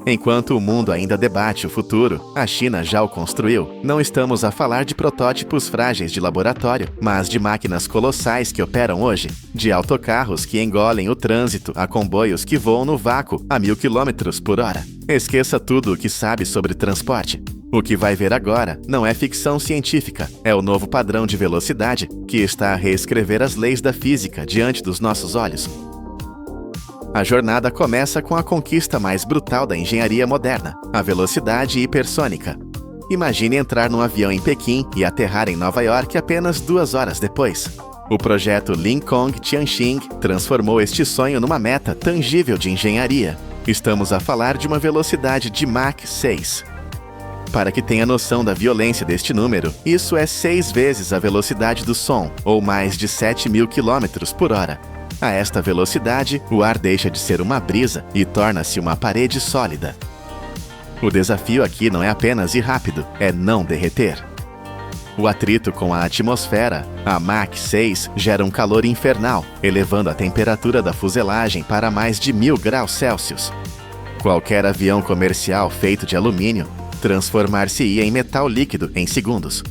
Enquanto o mundo ainda debate o futuro, a China já o construiu. Não estamos a falar de protótipos frágeis de laboratório, mas de máquinas colossais que operam hoje, de autocarros que engolem o trânsito a comboios que voam no vácuo a 1000 km por hora. Esqueça tudo o que sabe sobre transporte. O que vai ver agora não é ficção científica, é o novo padrão de velocidade que está a reescrever as leis da física diante dos nossos olhos. A jornada começa com a conquista mais brutal da engenharia moderna, a velocidade hipersônica. Imagine entrar num avião em Pequim e aterrar em Nova York apenas 2 horas depois. O projeto Lincoln Tianxing transformou este sonho numa meta tangível de engenharia. Estamos a falar de uma velocidade de Mach 6. Para que tenha noção da violência deste número, isso é 6 vezes a velocidade do som, ou mais de 7.000 km por hora. A esta velocidade, o ar deixa de ser uma brisa e torna-se uma parede sólida. O desafio aqui não é apenas ir rápido, é não derreter. O atrito com a atmosfera, a Mach 6, gera um calor infernal, elevando a temperatura da fuselagem para mais de 1000 graus Celsius. Qualquer avião comercial feito de alumínio transformar-se-ia em metal líquido em segundos.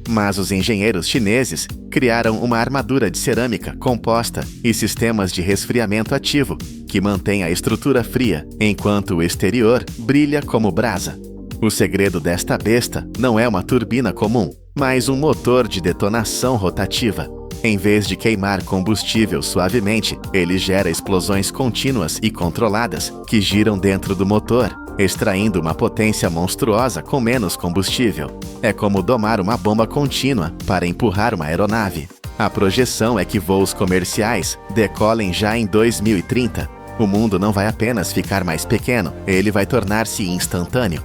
Mas os engenheiros chineses criaram uma armadura de cerâmica composta e sistemas de resfriamento ativo que mantém a estrutura fria, enquanto o exterior brilha como brasa. O segredo desta besta não é uma turbina comum, mas um motor de detonação rotativa. Em vez de queimar combustível suavemente, ele gera explosões contínuas e controladas que giram dentro do motor, extraindo uma potência monstruosa com menos combustível. É como domar uma bomba contínua para empurrar uma aeronave. A projeção é que voos comerciais decolem já em 2030. O mundo não vai apenas ficar mais pequeno, ele vai tornar-se instantâneo.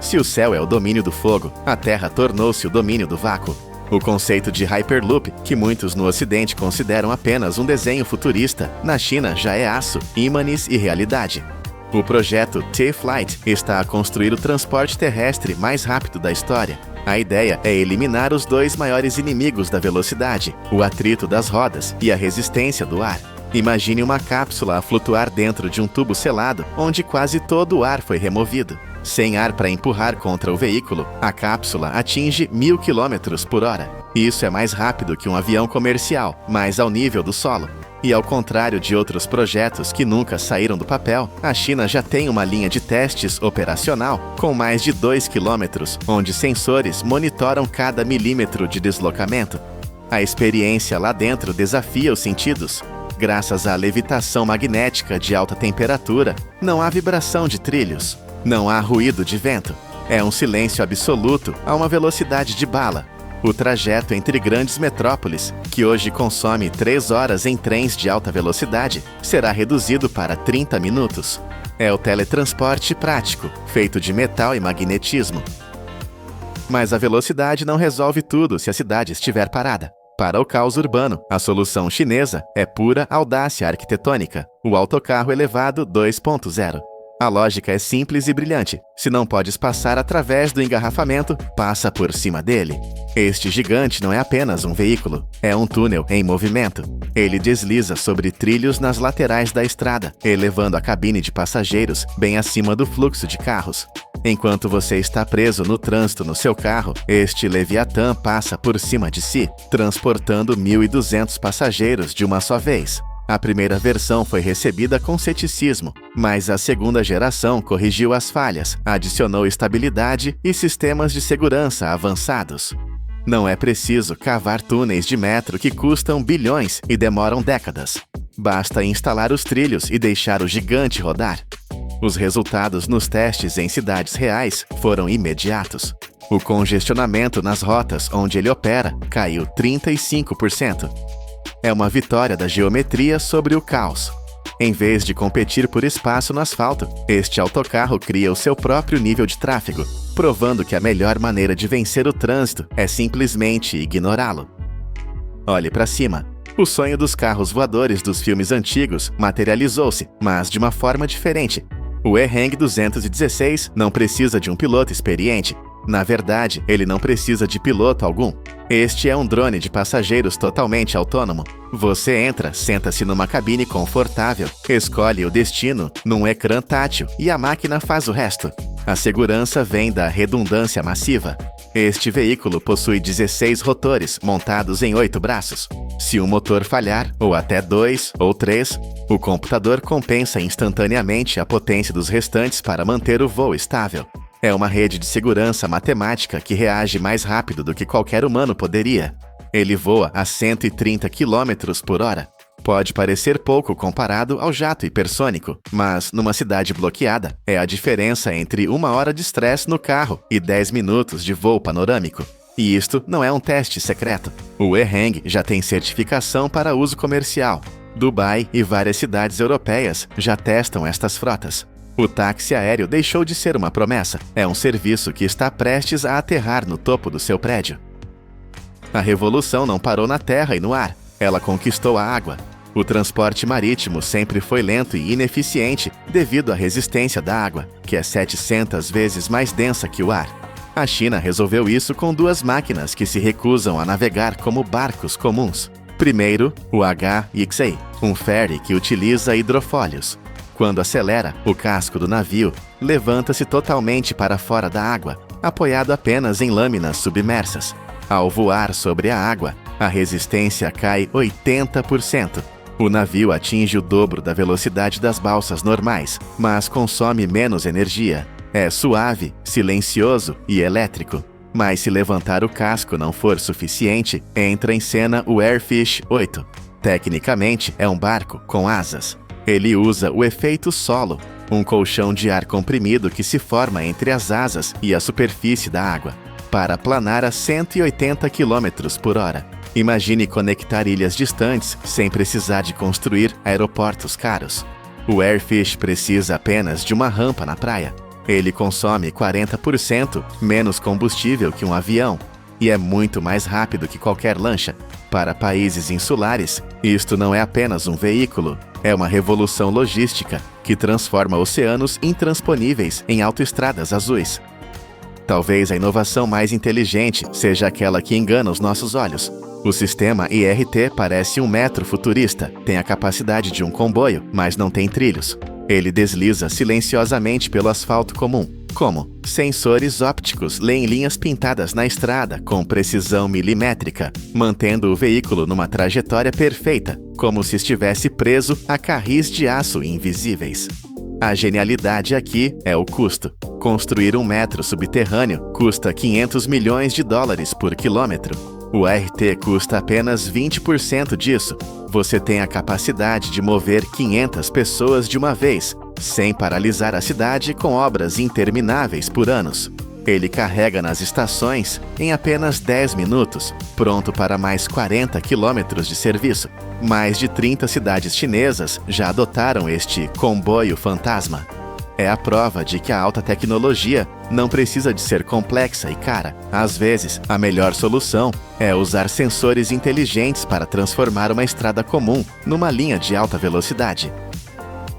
Se o céu é o domínio do fogo, a Terra tornou-se o domínio do vácuo. O conceito de Hyperloop, que muitos no Ocidente consideram apenas um desenho futurista, na China já é aço, ímãs e realidade. O projeto T-Flight está a construir o transporte terrestre mais rápido da história. A ideia é eliminar os 2 maiores inimigos da velocidade, o atrito das rodas e a resistência do ar. Imagine uma cápsula a flutuar dentro de um tubo selado, onde quase todo o ar foi removido. Sem ar para empurrar contra o veículo, a cápsula atinge 1000 km por hora. Isso é mais rápido que um avião comercial, mas ao nível do solo. E ao contrário de outros projetos que nunca saíram do papel, a China já tem uma linha de testes operacional com mais de 2 km, onde sensores monitoram cada milímetro de deslocamento. A experiência lá dentro desafia os sentidos. Graças à levitação magnética de alta temperatura, não há vibração de trilhos. Não há ruído de vento. É um silêncio absoluto a uma velocidade de bala. O trajeto entre grandes metrópoles, que hoje consome 3 horas em trens de alta velocidade, será reduzido para 30 minutos. É o teletransporte prático, feito de metal e magnetismo. Mas a velocidade não resolve tudo se a cidade estiver parada. Para o caos urbano, a solução chinesa é pura audácia arquitetônica, o autocarro elevado 2.0. A lógica é simples e brilhante. Se não podes passar através do engarrafamento, passa por cima dele. Este gigante não é apenas um veículo, é um túnel em movimento. Ele desliza sobre trilhos nas laterais da estrada, elevando a cabine de passageiros bem acima do fluxo de carros. Enquanto você está preso no trânsito no seu carro, este Leviatã passa por cima de si, transportando 1.200 passageiros de uma só vez. A primeira versão foi recebida com ceticismo, mas a segunda geração corrigiu as falhas, adicionou estabilidade e sistemas de segurança avançados. Não é preciso cavar túneis de metro que custam bilhões e demoram décadas. Basta instalar os trilhos e deixar o gigante rodar. Os resultados nos testes em cidades reais foram imediatos. O congestionamento nas rotas onde ele opera caiu 35%. É uma vitória da geometria sobre o caos. Em vez de competir por espaço no asfalto, este autocarro cria o seu próprio nível de tráfego, provando que a melhor maneira de vencer o trânsito é simplesmente ignorá-lo. Olhe para cima. O sonho dos carros voadores dos filmes antigos materializou-se, mas de uma forma diferente. O E-Hang 216 não precisa de um piloto experiente. Na verdade, ele não precisa de piloto algum. Este é um drone de passageiros totalmente autônomo. Você entra, senta-se numa cabine confortável, escolhe o destino num ecrã tátil e a máquina faz o resto. A segurança vem da redundância massiva. Este veículo possui 16 rotores montados em 8 braços. Se um motor falhar, ou até 2 ou 3, o computador compensa instantaneamente a potência dos restantes para manter o voo estável. É uma rede de segurança matemática que reage mais rápido do que qualquer humano poderia. Ele voa a 130 km por hora. Pode parecer pouco comparado ao jato hipersônico, mas numa cidade bloqueada, é a diferença entre 1 hora de estresse no carro e 10 minutos de voo panorâmico. E isto não é um teste secreto. O E-Hang já tem certificação para uso comercial. Dubai e várias cidades europeias já testam estas frotas. O táxi aéreo deixou de ser uma promessa. É um serviço que está prestes a aterrar no topo do seu prédio. A revolução não parou na terra e no ar. Ela conquistou a água. O transporte marítimo sempre foi lento e ineficiente devido à resistência da água, que é 700 vezes mais densa que o ar. A China resolveu isso com 2 máquinas que se recusam a navegar como barcos comuns. Primeiro, o HXA, um ferry que utiliza hidrofólios. Quando acelera, o casco do navio levanta-se totalmente para fora da água, apoiado apenas em lâminas submersas. Ao voar sobre a água, a resistência cai 80%. O navio atinge o dobro da velocidade das balsas normais, mas consome menos energia. É suave, silencioso e elétrico. Mas se levantar o casco não for suficiente, entra em cena o Airfish 8. Tecnicamente, é um barco com asas. Ele usa o efeito solo, um colchão de ar comprimido que se forma entre as asas e a superfície da água, para planar a 180 km por hora. Imagine conectar ilhas distantes sem precisar de construir aeroportos caros. O Airfish precisa apenas de uma rampa na praia. Ele consome 40% menos combustível que um avião e é muito mais rápido que qualquer lancha. Para países insulares, isto não é apenas um veículo, é uma revolução logística que transforma oceanos intransponíveis em autoestradas azuis. Talvez a inovação mais inteligente seja aquela que engana os nossos olhos. O sistema IRT parece um metro futurista, tem a capacidade de um comboio, mas não tem trilhos. Ele desliza silenciosamente pelo asfalto comum. Como? Sensores ópticos leem linhas pintadas na estrada com precisão milimétrica, mantendo o veículo numa trajetória perfeita, como se estivesse preso a carris de aço invisíveis. A genialidade aqui é o custo. Construir um metro subterrâneo custa $500 milhões por quilômetro. O ART custa apenas 20% disso. Você tem a capacidade de mover 500 pessoas de uma vez, sem paralisar a cidade com obras intermináveis por anos. Ele carrega nas estações em apenas 10 minutos, pronto para mais 40 quilômetros de serviço. Mais de 30 cidades chinesas já adotaram este comboio fantasma. É a prova de que a alta tecnologia não precisa de ser complexa e cara. Às vezes, a melhor solução é usar sensores inteligentes para transformar uma estrada comum numa linha de alta velocidade.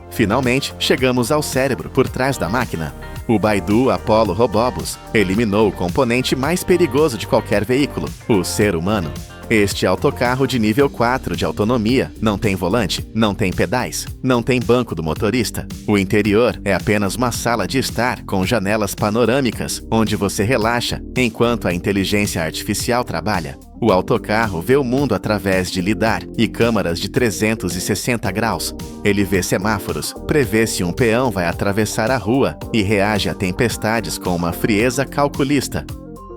Finalmente, chegamos ao cérebro por trás da máquina. O Baidu Apollo Robobus eliminou o componente mais perigoso de qualquer veículo, o ser humano. Este autocarro de nível 4 de autonomia não tem volante, não tem pedais, não tem banco do motorista. O interior é apenas uma sala de estar com janelas panorâmicas, onde você relaxa enquanto a inteligência artificial trabalha. O autocarro vê o mundo através de lidar e câmaras de 360 graus. Ele vê semáforos, prevê se um peão vai atravessar a rua e reage a tempestades com uma frieza calculista.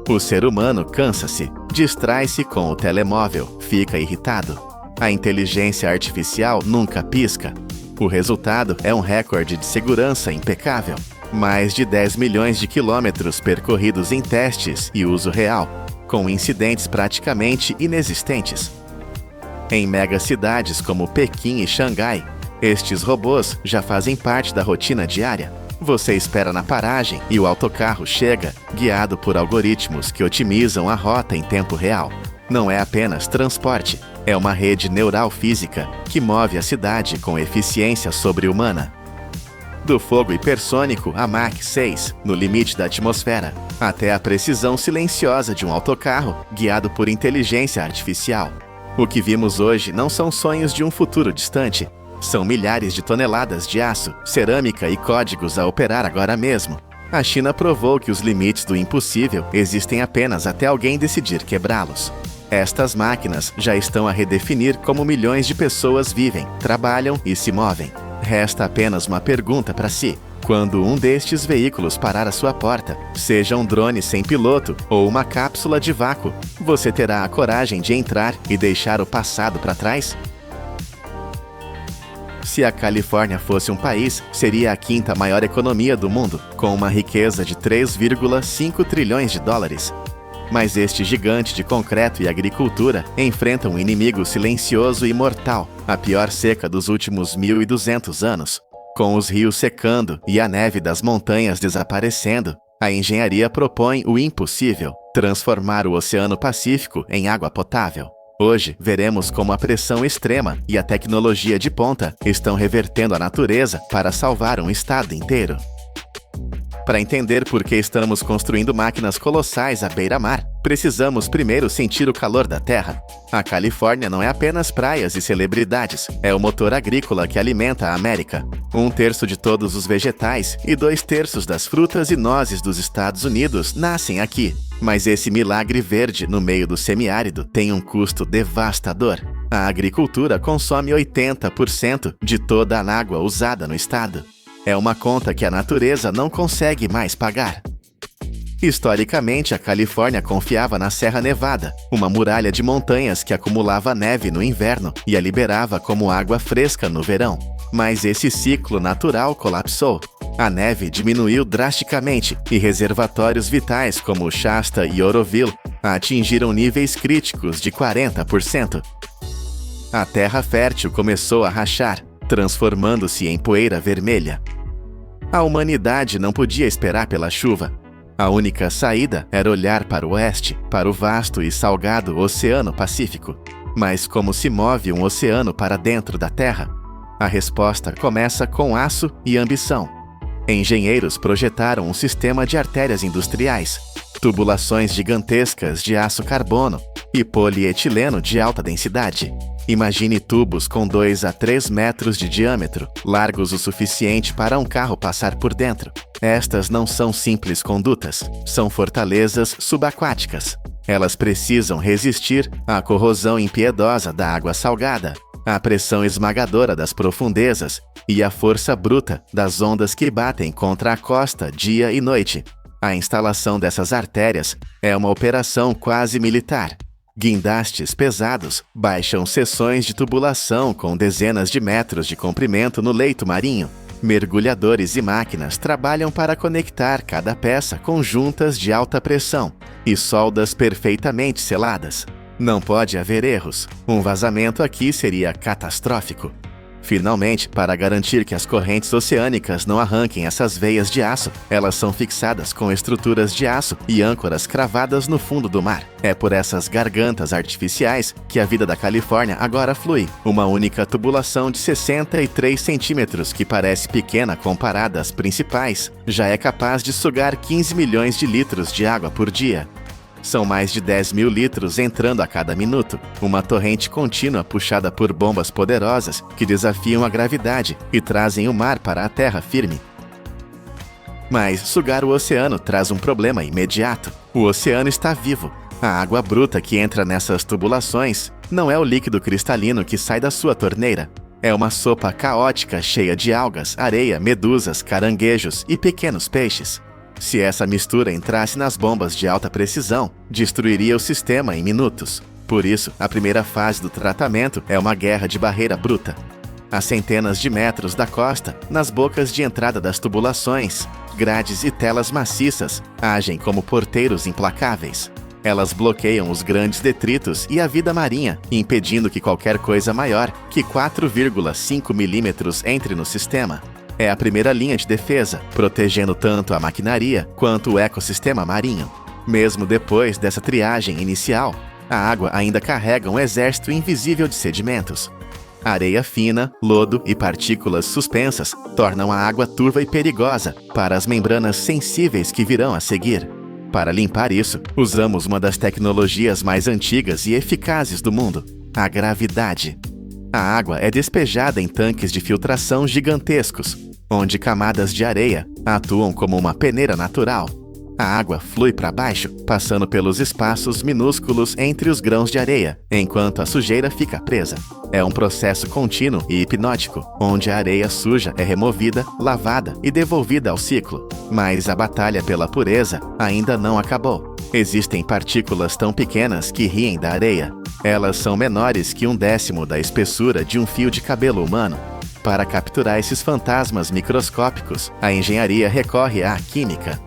O ser humano cansa-se, distrai-se com o telemóvel, fica irritado. A inteligência artificial nunca pisca. O resultado é um recorde de segurança impecável. Mais de 10 milhões de quilômetros percorridos em testes e uso real, com incidentes praticamente inexistentes. Em megacidades como Pequim e Xangai, estes robôs já fazem parte da rotina diária. Você espera na paragem e o autocarro chega, guiado por algoritmos que otimizam a rota em tempo real. Não é apenas transporte, é uma rede neural física que move a cidade com eficiência sobre-humana. Do fogo hipersônico a Mach 6, no limite da atmosfera, até a precisão silenciosa de um autocarro guiado por inteligência artificial. O que vimos hoje não são sonhos de um futuro distante. São milhares de toneladas de aço, cerâmica e códigos a operar agora mesmo. A China provou que os limites do impossível existem apenas até alguém decidir quebrá-los. Estas máquinas já estão a redefinir como milhões de pessoas vivem, trabalham e se movem. Resta apenas uma pergunta para si. Quando um destes veículos parar à sua porta, seja um drone sem piloto ou uma cápsula de vácuo, você terá a coragem de entrar e deixar o passado para trás? Se a Califórnia fosse um país, seria a quinta maior economia do mundo, com uma riqueza de 3,5 trilhões de dólares. Mas este gigante de concreto e agricultura enfrenta um inimigo silencioso e mortal, a pior seca dos últimos 1.200 anos. Com os rios secando e a neve das montanhas desaparecendo, a engenharia propõe o impossível: transformar o Oceano Pacífico em água potável. Hoje, veremos como a pressão extrema e a tecnologia de ponta estão revertendo a natureza para salvar um estado inteiro. Para entender por que estamos construindo máquinas colossais à beira-mar, precisamos primeiro sentir o calor da Terra. A Califórnia não é apenas praias e celebridades, é o motor agrícola que alimenta a América. 1/3 de todos os vegetais e 2/3 das frutas e nozes dos Estados Unidos nascem aqui. Mas esse milagre verde no meio do semiárido tem um custo devastador. A agricultura consome 80% de toda a água usada no estado. É uma conta que a natureza não consegue mais pagar. Historicamente, a Califórnia confiava na Serra Nevada, uma muralha de montanhas que acumulava neve no inverno e a liberava como água fresca no verão. Mas esse ciclo natural colapsou. A neve diminuiu drasticamente e reservatórios vitais como Shasta e Oroville atingiram níveis críticos de 40%. A terra fértil começou a rachar, transformando-se em poeira vermelha. A humanidade não podia esperar pela chuva. A única saída era olhar para o oeste, para o vasto e salgado Oceano Pacífico. Mas como se move um oceano para dentro da Terra? A resposta começa com aço e ambição. Engenheiros projetaram um sistema de artérias industriais, tubulações gigantescas de aço carbono e polietileno de alta densidade. Imagine tubos com 2 a 3 metros de diâmetro, largos o suficiente para um carro passar por dentro. Estas não são simples condutas, são fortalezas subaquáticas. Elas precisam resistir à corrosão impiedosa da água salgada, à pressão esmagadora das profundezas e à força bruta das ondas que batem contra a costa dia e noite. A instalação dessas artérias é uma operação quase militar. Guindastes pesados baixam seções de tubulação com dezenas de metros de comprimento no leito marinho. Mergulhadores e máquinas trabalham para conectar cada peça com juntas de alta pressão e soldas perfeitamente seladas. Não pode haver erros. Um vazamento aqui seria catastrófico. Finalmente, para garantir que as correntes oceânicas não arranquem essas veias de aço, elas são fixadas com estruturas de aço e âncoras cravadas no fundo do mar. É por essas gargantas artificiais que a vida da Califórnia agora flui. Uma única tubulação de 63 centímetros, que parece pequena comparada às principais, já é capaz de sugar 15 milhões de litros de água por dia. São mais de 10 mil litros entrando a cada minuto, uma torrente contínua puxada por bombas poderosas que desafiam a gravidade e trazem o mar para a terra firme. Mas sugar o oceano traz um problema imediato. O oceano está vivo. A água bruta que entra nessas tubulações não é o líquido cristalino que sai da sua torneira. É uma sopa caótica cheia de algas, areia, medusas, caranguejos e pequenos peixes. Se essa mistura entrasse nas bombas de alta precisão, destruiria o sistema em minutos. Por isso, a primeira fase do tratamento é uma guerra de barreira bruta. A centenas de metros da costa, nas bocas de entrada das tubulações, grades e telas maciças agem como porteiros implacáveis. Elas bloqueiam os grandes detritos e a vida marinha, impedindo que qualquer coisa maior que 4,5 milímetros entre no sistema. É a primeira linha de defesa, protegendo tanto a maquinaria quanto o ecossistema marinho. Mesmo depois dessa triagem inicial, a água ainda carrega um exército invisível de sedimentos. Areia fina, lodo e partículas suspensas tornam a água turva e perigosa para as membranas sensíveis que virão a seguir. Para limpar isso, usamos uma das tecnologias mais antigas e eficazes do mundo: a gravidade. A água é despejada em tanques de filtração gigantescos, onde camadas de areia atuam como uma peneira natural. A água flui para baixo, passando pelos espaços minúsculos entre os grãos de areia, enquanto a sujeira fica presa. É um processo contínuo e hipnótico, onde a areia suja é removida, lavada e devolvida ao ciclo. Mas a batalha pela pureza ainda não acabou. Existem partículas tão pequenas que riem da areia. Elas são menores que 1/10 da espessura de um fio de cabelo humano. Para capturar esses fantasmas microscópicos, a engenharia recorre à química.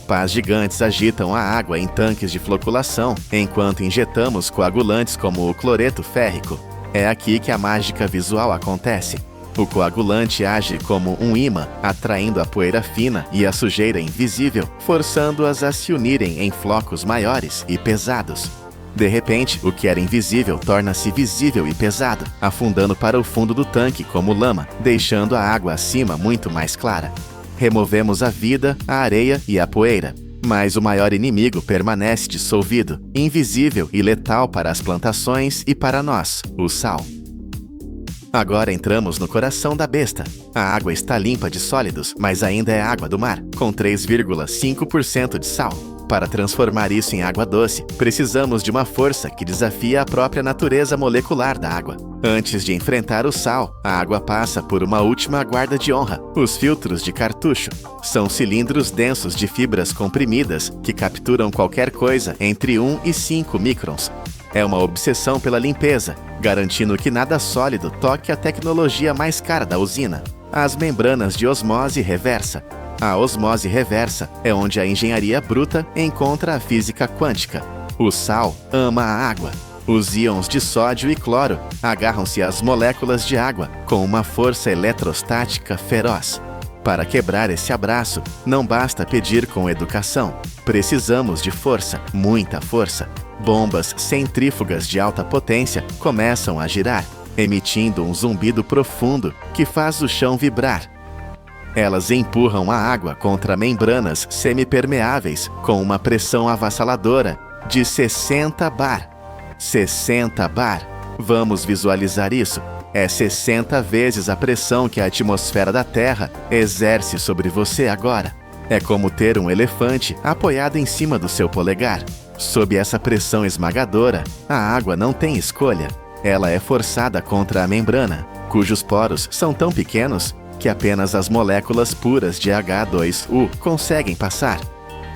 Pás gigantes agitam a água em tanques de floculação, enquanto injetamos coagulantes como o cloreto férrico. É aqui que a mágica visual acontece. O coagulante age como um ímã, atraindo a poeira fina e a sujeira invisível, forçando-as a se unirem em flocos maiores e pesados. De repente, o que era invisível torna-se visível e pesado, afundando para o fundo do tanque como lama, deixando a água acima muito mais clara. Removemos a vida, a areia e a poeira. Mas o maior inimigo permanece dissolvido, invisível e letal para as plantações e para nós, o sal. Agora entramos no coração da besta. A água está limpa de sólidos, mas ainda é água do mar, com 3,5% de sal. Para transformar isso em água doce, precisamos de uma força que desafia a própria natureza molecular da água. Antes de enfrentar o sal, a água passa por uma última guarda de honra: os filtros de cartucho. São cilindros densos de fibras comprimidas que capturam qualquer coisa entre 1 e 5 microns. É uma obsessão pela limpeza, garantindo que nada sólido toque a tecnologia mais cara da usina: as membranas de osmose reversa. A osmose reversa é onde a engenharia bruta encontra a física quântica. O sal ama a água. Os íons de sódio e cloro agarram-se às moléculas de água com uma força eletrostática feroz. Para quebrar esse abraço, não basta pedir com educação. Precisamos de força, muita força. Bombas centrífugas de alta potência começam a girar, emitindo um zumbido profundo que faz o chão vibrar. Elas empurram a água contra membranas semipermeáveis com uma pressão avassaladora de 60 bar. 60 bar. Vamos visualizar isso. É 60 vezes a pressão que a atmosfera da Terra exerce sobre você agora. É como ter um elefante apoiado em cima do seu polegar. Sob essa pressão esmagadora, a água não tem escolha. Ela é forçada contra a membrana, cujos poros são tão pequenos que apenas as moléculas puras de H2O conseguem passar.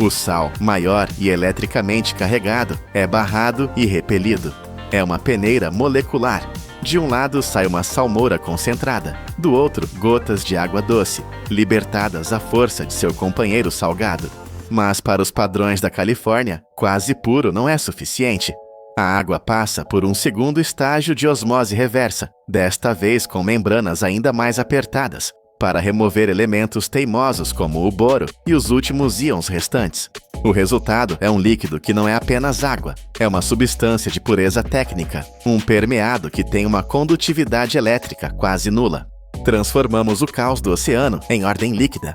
O sal, maior e eletricamente carregado, é barrado e repelido. É uma peneira molecular. De um lado sai uma salmoura concentrada, do outro gotas de água doce, libertadas à força de seu companheiro salgado. Mas para os padrões da Califórnia, quase puro não é suficiente. A água passa por um segundo estágio de osmose reversa, desta vez com membranas ainda mais apertadas, para remover elementos teimosos como o boro e os últimos íons restantes. O resultado é um líquido que não é apenas água, é uma substância de pureza técnica, um permeado que tem uma condutividade elétrica quase nula. Transformamos o caos do oceano em ordem líquida.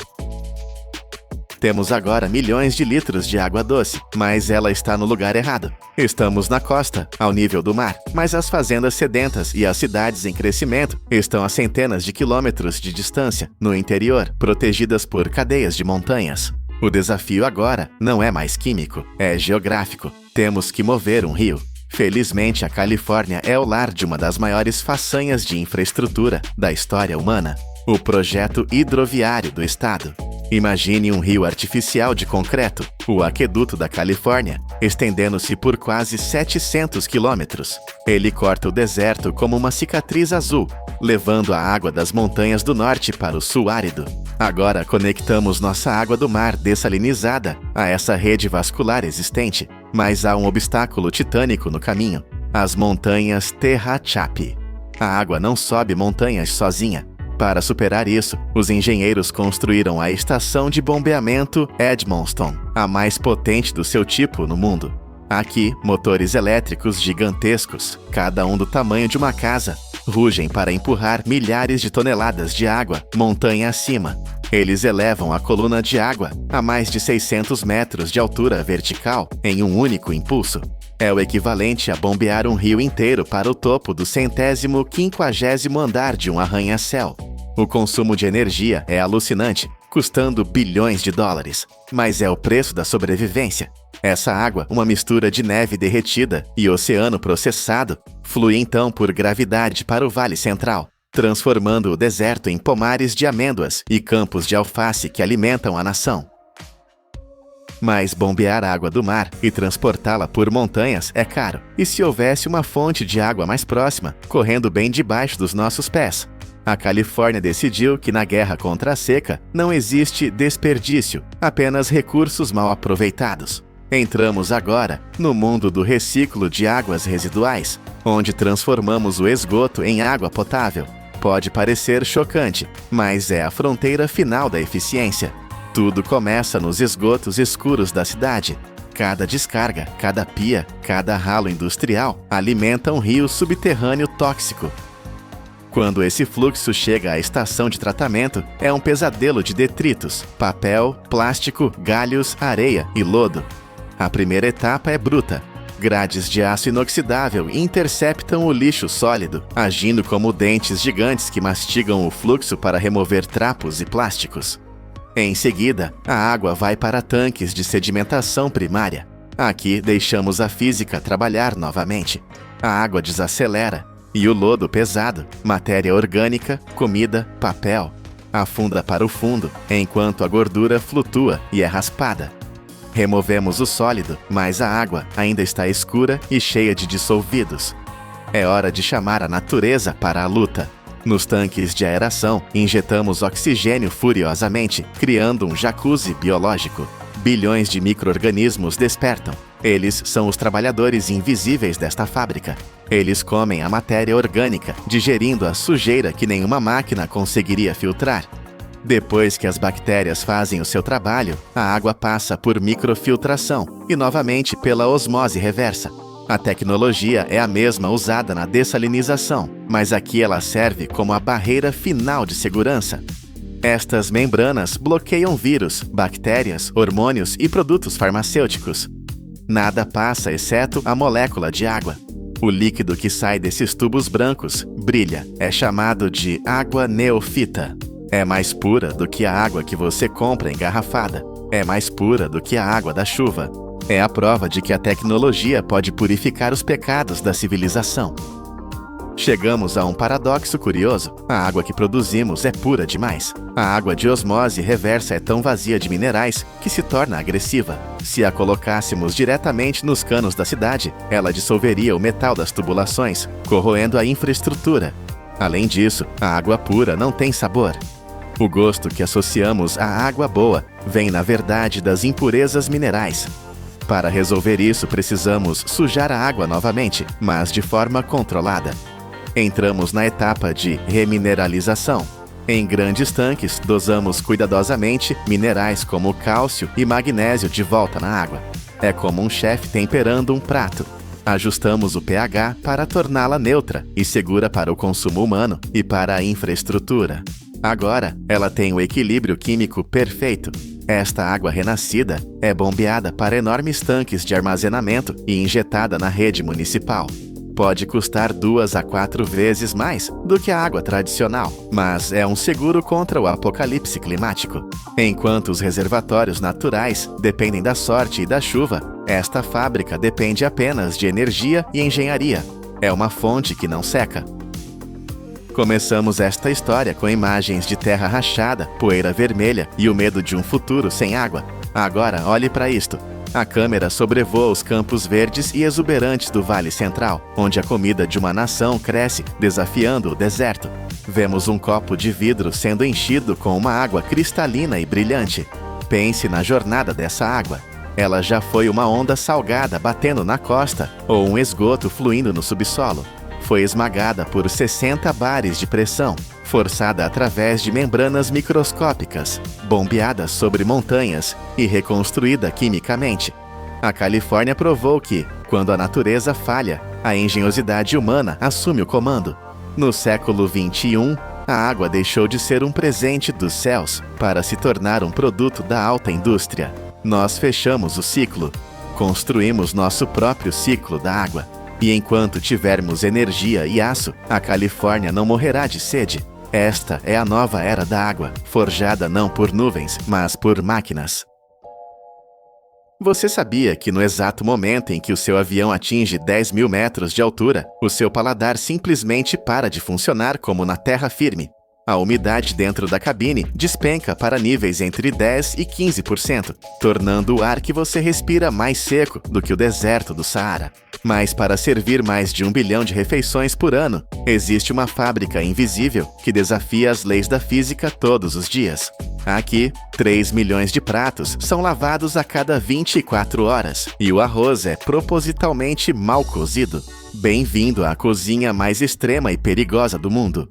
Temos agora milhões de litros de água doce, mas ela está no lugar errado. Estamos na costa, ao nível do mar, mas as fazendas sedentas e as cidades em crescimento estão a centenas de quilômetros de distância, no interior, protegidas por cadeias de montanhas. O desafio agora não é mais químico, é geográfico. Temos que mover um rio. Felizmente, a Califórnia é o lar de uma das maiores façanhas de infraestrutura da história humana: o projeto hidroviário do estado. Imagine um rio artificial de concreto, o Aqueduto da Califórnia, estendendo-se por quase 700 quilômetros. Ele corta o deserto como uma cicatriz azul, levando a água das montanhas do norte para o sul árido. Agora conectamos nossa água do mar dessalinizada a essa rede vascular existente, mas há um obstáculo titânico no caminho: as montanhas Tehachapi. A água não sobe montanhas sozinha. Para superar isso, os engenheiros construíram a estação de bombeamento Edmonston, a mais potente do seu tipo no mundo. Aqui, motores elétricos gigantescos, cada um do tamanho de uma casa, rugem para empurrar milhares de toneladas de água montanha acima. Eles elevam a coluna de água a mais de 600 metros de altura vertical em um único impulso. É o equivalente a bombear um rio inteiro para o topo do 150º andar de um arranha-céu. O consumo de energia é alucinante, custando bilhões de dólares, mas é o preço da sobrevivência. Essa água, uma mistura de neve derretida e oceano processado, flui então por gravidade para o Vale Central, transformando o deserto em pomares de amêndoas e campos de alface que alimentam a nação. Mas bombear água do mar e transportá-la por montanhas é caro. E se houvesse uma fonte de água mais próxima, correndo bem debaixo dos nossos pés? A Califórnia decidiu que na guerra contra a seca não existe desperdício, apenas recursos mal aproveitados. Entramos agora no mundo do reciclo de águas residuais, onde transformamos o esgoto em água potável. Pode parecer chocante, mas é a fronteira final da eficiência. Tudo começa nos esgotos escuros da cidade. Cada descarga, cada pia, cada ralo industrial alimenta um rio subterrâneo tóxico. Quando esse fluxo chega à estação de tratamento, é um pesadelo de detritos, papel, plástico, galhos, areia e lodo. A primeira etapa é bruta. Grades de aço inoxidável interceptam o lixo sólido, agindo como dentes gigantes que mastigam o fluxo para remover trapos e plásticos. Em seguida, a água vai para tanques de sedimentação primária. Aqui deixamos a física trabalhar novamente. A água desacelera e o lodo pesado, matéria orgânica, comida, papel, afunda para o fundo, enquanto a gordura flutua e é raspada. Removemos o sólido, mas a água ainda está escura e cheia de dissolvidos. É hora de chamar a natureza para a luta. Nos tanques de aeração, injetamos oxigênio furiosamente, criando um jacuzzi biológico. Bilhões de micro-organismos despertam. Eles são os trabalhadores invisíveis desta fábrica. Eles comem a matéria orgânica, digerindo a sujeira que nenhuma máquina conseguiria filtrar. Depois que as bactérias fazem o seu trabalho, a água passa por microfiltração e novamente pela osmose reversa. A tecnologia é a mesma usada na dessalinização, mas aqui ela serve como a barreira final de segurança. Estas membranas bloqueiam vírus, bactérias, hormônios e produtos farmacêuticos. Nada passa exceto a molécula de água. O líquido que sai desses tubos brancos brilha. É chamado de água neofita. É mais pura do que a água que você compra engarrafada. É mais pura do que a água da chuva. É a prova de que a tecnologia pode purificar os pecados da civilização. Chegamos a um paradoxo curioso. A água que produzimos é pura demais. A água de osmose reversa é tão vazia de minerais que se torna agressiva. Se a colocássemos diretamente nos canos da cidade, ela dissolveria o metal das tubulações, corroendo a infraestrutura. Além disso, a água pura não tem sabor. O gosto que associamos à água boa vem, na verdade, das impurezas minerais. Para resolver isso, precisamos sujar a água novamente, mas de forma controlada. Entramos na etapa de remineralização. Em grandes tanques, dosamos cuidadosamente minerais como cálcio e magnésio de volta na água. É como um chefe temperando um prato. Ajustamos o pH para torná-la neutra e segura para o consumo humano e para a infraestrutura. Agora, ela tem o equilíbrio químico perfeito. Esta água renascida é bombeada para enormes tanques de armazenamento e injetada na rede municipal. Pode custar 2 a 4 vezes mais do que a água tradicional, mas é um seguro contra o apocalipse climático. Enquanto os reservatórios naturais dependem da sorte e da chuva, esta fábrica depende apenas de energia e engenharia. É uma fonte que não seca. Começamos esta história com imagens de terra rachada, poeira vermelha e o medo de um futuro sem água. Agora, olhe para isto. A câmera sobrevoa os campos verdes e exuberantes do Vale Central, onde a comida de uma nação cresce, desafiando o deserto. Vemos um copo de vidro sendo enchido com uma água cristalina e brilhante. Pense na jornada dessa água. Ela já foi uma onda salgada batendo na costa ou um esgoto fluindo no subsolo. Foi esmagada por 60 bares de pressão, forçada através de membranas microscópicas, bombeada sobre montanhas e reconstruída quimicamente. A Califórnia provou que, quando a natureza falha, a engenhosidade humana assume o comando. No século XXI, a água deixou de ser um presente dos céus para se tornar um produto da alta indústria. Nós fechamos o ciclo. Construímos nosso próprio ciclo da água. E enquanto tivermos energia e aço, a Califórnia não morrerá de sede. Esta é a nova era da água, forjada não por nuvens, mas por máquinas. Você sabia que no exato momento em que o seu avião atinge 10 mil metros de altura, o seu paladar simplesmente para de funcionar como na terra firme? A umidade dentro da cabine despenca para níveis entre 10% e 15%, tornando o ar que você respira mais seco do que o deserto do Saara. Mas para servir mais de 1 bilhão de refeições por ano, existe uma fábrica invisível que desafia as leis da física todos os dias. Aqui, 3 milhões de pratos são lavados a cada 24 horas e o arroz é propositalmente mal cozido. Bem-vindo à cozinha mais extrema e perigosa do mundo.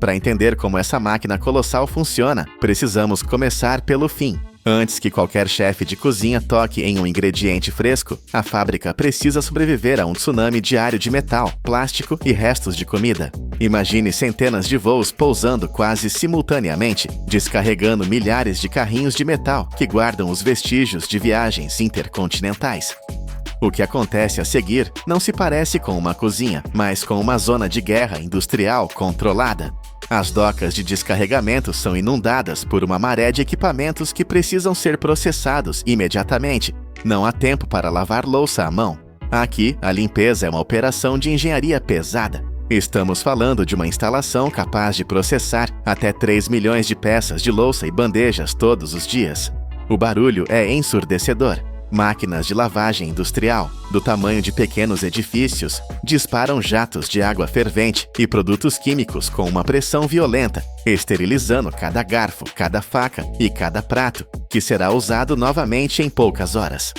Para entender como essa máquina colossal funciona, precisamos começar pelo fim. Antes que qualquer chefe de cozinha toque em um ingrediente fresco, a fábrica precisa sobreviver a um tsunami diário de metal, plástico e restos de comida. Imagine centenas de voos pousando quase simultaneamente, descarregando milhares de carrinhos de metal que guardam os vestígios de viagens intercontinentais. O que acontece a seguir não se parece com uma cozinha, mas com uma zona de guerra industrial controlada. As docas de descarregamento são inundadas por uma maré de equipamentos que precisam ser processados imediatamente. Não há tempo para lavar louça à mão. Aqui, a limpeza é uma operação de engenharia pesada. Estamos falando de uma instalação capaz de processar até 3 milhões de peças de louça e bandejas todos os dias. O barulho é ensurdecedor. Máquinas de lavagem industrial, do tamanho de pequenos edifícios, disparam jatos de água fervente e produtos químicos com uma pressão violenta, esterilizando cada garfo, cada faca e cada prato, que será usado novamente em poucas horas.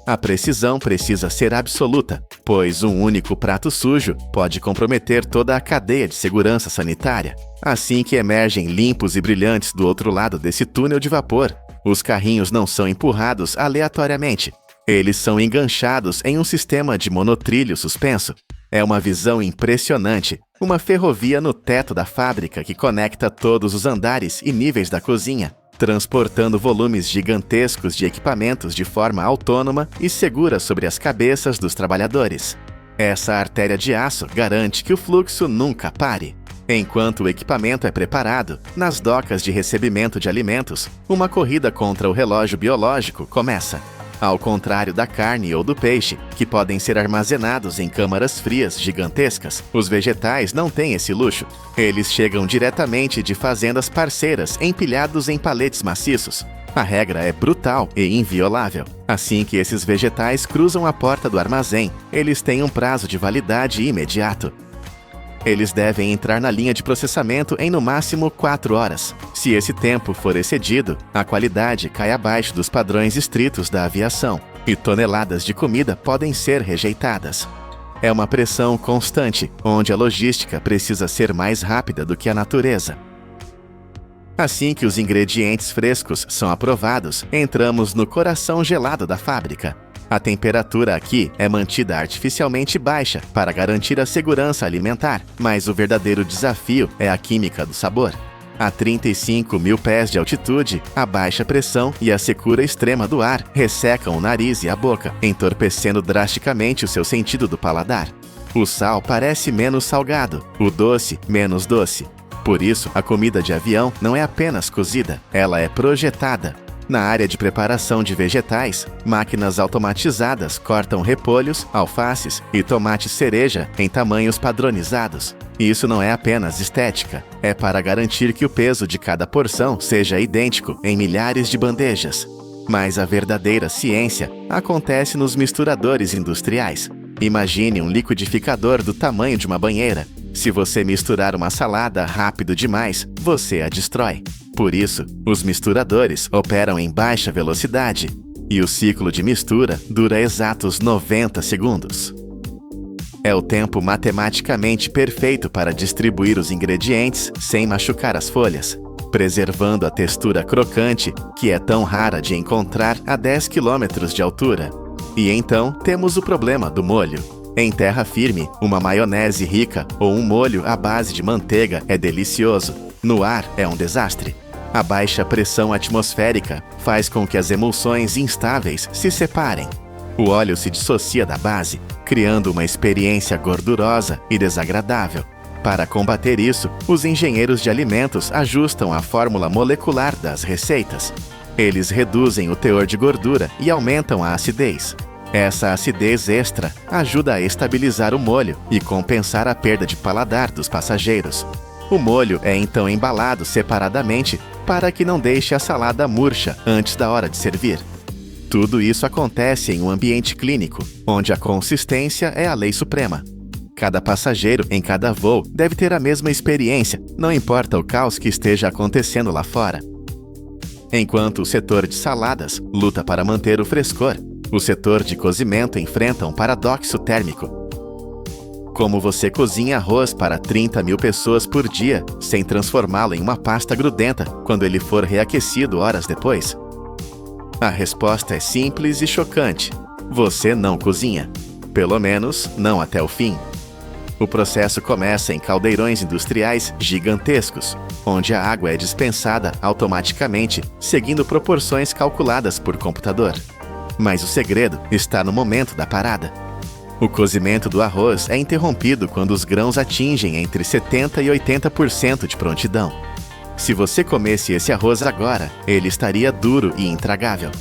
A precisão precisa ser absoluta, pois um único prato sujo pode comprometer toda a cadeia de segurança sanitária. Assim que emergem limpos e brilhantes do outro lado desse túnel de vapor, os carrinhos não são empurrados aleatoriamente. Eles são enganchados em um sistema de monotrilho suspenso. É uma visão impressionante, uma ferrovia no teto da fábrica que conecta todos os andares e níveis da cozinha, transportando volumes gigantescos de equipamentos de forma autônoma e segura sobre as cabeças dos trabalhadores. Essa artéria de aço garante que o fluxo nunca pare. Enquanto o equipamento é preparado, nas docas de recebimento de alimentos, uma corrida contra o relógio biológico começa. Ao contrário da carne ou do peixe, que podem ser armazenados em câmaras frias gigantescas, os vegetais não têm esse luxo. Eles chegam diretamente de fazendas parceiras empilhados em paletes maciços. A regra é brutal e inviolável. Assim que esses vegetais cruzam a porta do armazém, eles têm um prazo de validade imediato. Eles devem entrar na linha de processamento em no máximo 4 horas. Se esse tempo for excedido, a qualidade cai abaixo dos padrões estritos da aviação e toneladas de comida podem ser rejeitadas. É uma pressão constante, onde a logística precisa ser mais rápida do que a natureza. Assim que os ingredientes frescos são aprovados, entramos no coração gelado da fábrica. A temperatura aqui é mantida artificialmente baixa para garantir a segurança alimentar, mas o verdadeiro desafio é a química do sabor. A 35 mil pés de altitude, a baixa pressão e a secura extrema do ar ressecam o nariz e a boca, entorpecendo drasticamente o seu sentido do paladar. O sal parece menos salgado, o doce menos doce. Por isso, a comida de avião não é apenas cozida, ela é projetada. Na área de preparação de vegetais, máquinas automatizadas cortam repolhos, alfaces e tomates cereja em tamanhos padronizados. Isso não é apenas estética, é para garantir que o peso de cada porção seja idêntico em milhares de bandejas. Mas a verdadeira ciência acontece nos misturadores industriais. Imagine um liquidificador do tamanho de uma banheira. Se você misturar uma salada rápido demais, você a destrói. Por isso, os misturadores operam em baixa velocidade e o ciclo de mistura dura exatos 90 segundos. É o tempo matematicamente perfeito para distribuir os ingredientes sem machucar as folhas. preservando a textura crocante, que é tão rara de encontrar a 10 km de altura. E então temos o problema do molho. Em terra firme, uma maionese rica ou um molho à base de manteiga é delicioso. No ar é um desastre. A baixa pressão atmosférica faz com que as emulsões instáveis se separem. O óleo se dissocia da base, criando uma experiência gordurosa e desagradável. Para combater isso, os engenheiros de alimentos ajustam a fórmula molecular das receitas. Eles reduzem o teor de gordura e aumentam a acidez. Essa acidez extra ajuda a estabilizar o molho e compensar a perda de paladar dos passageiros. O molho é então embalado separadamente para que não deixe a salada murcha antes da hora de servir. Tudo isso acontece em um ambiente clínico, onde a consistência é a lei suprema. Cada passageiro em cada voo deve ter a mesma experiência, não importa o caos que esteja acontecendo lá fora. Enquanto o setor de saladas luta para manter o frescor, o setor de cozimento enfrenta um paradoxo térmico. Como você cozinha arroz para 30 mil pessoas por dia, sem transformá-lo em uma pasta grudenta quando ele for reaquecido horas depois? A resposta é simples e chocante. Você não cozinha. Pelo menos, não até o fim. O processo começa em caldeirões industriais gigantescos, onde a água é dispensada automaticamente, seguindo proporções calculadas por computador. Mas o segredo está no momento da parada. O cozimento do arroz é interrompido quando os grãos atingem entre 70% e 80% de prontidão. Se você comesse esse arroz agora, ele estaria duro e intragável.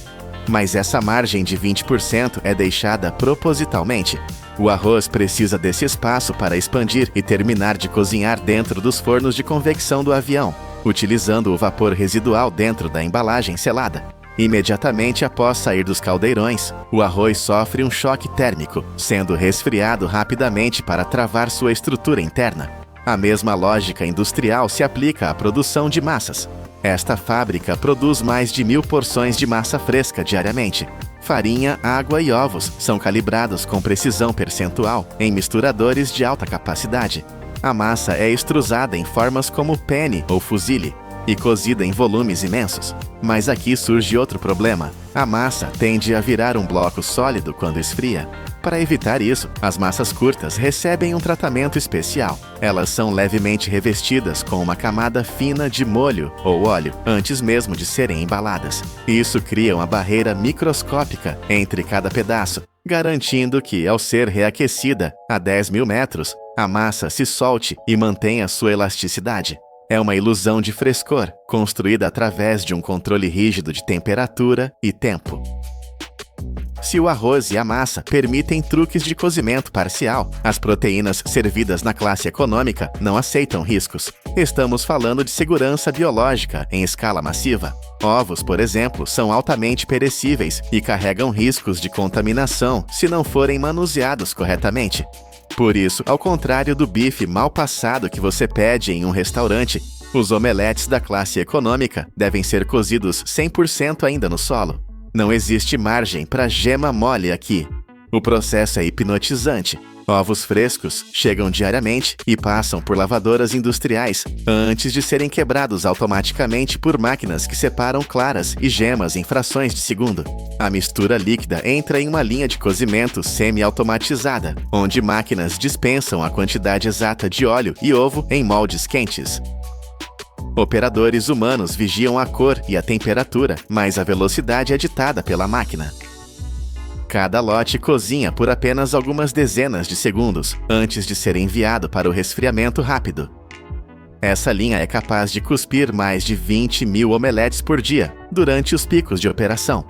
Mas essa margem de 20% é deixada propositalmente. O arroz precisa desse espaço para expandir e terminar de cozinhar dentro dos fornos de convecção do avião, utilizando o vapor residual dentro da embalagem selada. Imediatamente após sair dos caldeirões, o arroz sofre um choque térmico, sendo resfriado rapidamente para travar sua estrutura interna. A mesma lógica industrial se aplica à produção de massas. Esta fábrica produz mais de 1.000 porções de massa fresca diariamente. Farinha, água e ovos são calibrados com precisão percentual em misturadores de alta capacidade. A massa é extrusada em formas como penne ou fusilli e cozida em volumes imensos. Mas aqui surge outro problema. A massa tende a virar um bloco sólido quando esfria. Para evitar isso, as massas curtas recebem um tratamento especial. Elas são levemente revestidas com uma camada fina de molho ou óleo, antes mesmo de serem embaladas. Isso cria uma barreira microscópica entre cada pedaço, garantindo que, ao ser reaquecida a 10.000 metros, a massa se solte e mantenha sua elasticidade. É uma ilusão de frescor, construída através de um controle rígido de temperatura e tempo. Se o arroz e a massa permitem truques de cozimento parcial, as proteínas servidas na classe econômica não aceitam riscos. Estamos falando de segurança biológica em escala massiva. Ovos, por exemplo, são altamente perecíveis e carregam riscos de contaminação se não forem manuseados corretamente. Por isso, ao contrário do bife mal passado que você pede em um restaurante, os omeletes da classe econômica devem ser cozidos 100% ainda no solo. Não existe margem para gema mole aqui. O processo é hipnotizante. Ovos frescos chegam diariamente e passam por lavadoras industriais antes de serem quebrados automaticamente por máquinas que separam claras e gemas em frações de segundo. A mistura líquida entra em uma linha de cozimento semi-automatizada, onde máquinas dispensam a quantidade exata de óleo e ovo em moldes quentes. Operadores humanos vigiam a cor e a temperatura, mas a velocidade é ditada pela máquina. Cada lote cozinha por apenas algumas dezenas de segundos antes de ser enviado para o resfriamento rápido. Essa linha é capaz de cuspir mais de 20.000 omeletes por dia durante os picos de operação.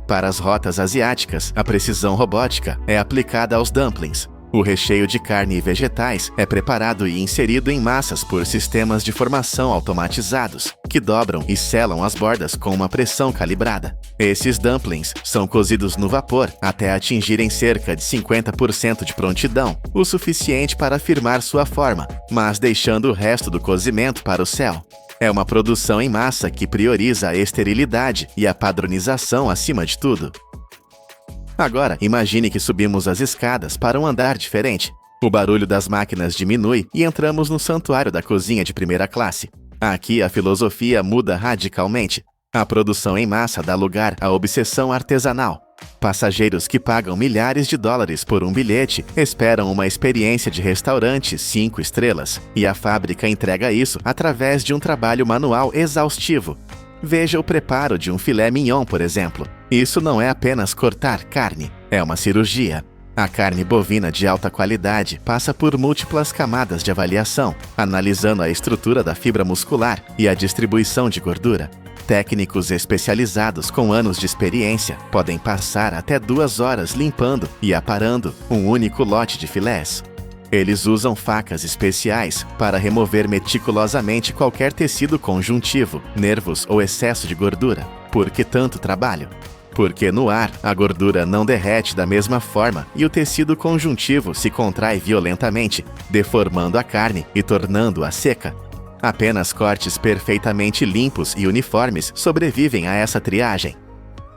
Para as rotas asiáticas, a precisão robótica é aplicada aos dumplings. O recheio de carne e vegetais é preparado e inserido em massas por sistemas de formação automatizados, que dobram e selam as bordas com uma pressão calibrada. Esses dumplings são cozidos no vapor até atingirem cerca de 50% de prontidão, o suficiente para firmar sua forma, mas deixando o resto do cozimento para o céu. É uma produção em massa que prioriza a esterilidade e a padronização acima de tudo. Agora, imagine que subimos as escadas para um andar diferente. O barulho das máquinas diminui e entramos no santuário da cozinha de primeira classe. Aqui a filosofia muda radicalmente. A produção em massa dá lugar à obsessão artesanal. Passageiros que pagam milhares de dólares por um bilhete esperam uma experiência de restaurante 5 estrelas, e a fábrica entrega isso através de um trabalho manual exaustivo. Veja o preparo de um filé mignon, por exemplo. Isso não é apenas cortar carne, é uma cirurgia. A carne bovina de alta qualidade passa por múltiplas camadas de avaliação, analisando a estrutura da fibra muscular e a distribuição de gordura. Técnicos especializados com anos de experiência podem passar até 2 horas limpando e aparando um único lote de filés. Eles usam facas especiais para remover meticulosamente qualquer tecido conjuntivo, nervos ou excesso de gordura. Por que tanto trabalho? Porque no ar, a gordura não derrete da mesma forma e o tecido conjuntivo se contrai violentamente, deformando a carne e tornando-a seca. Apenas cortes perfeitamente limpos e uniformes sobrevivem a essa triagem.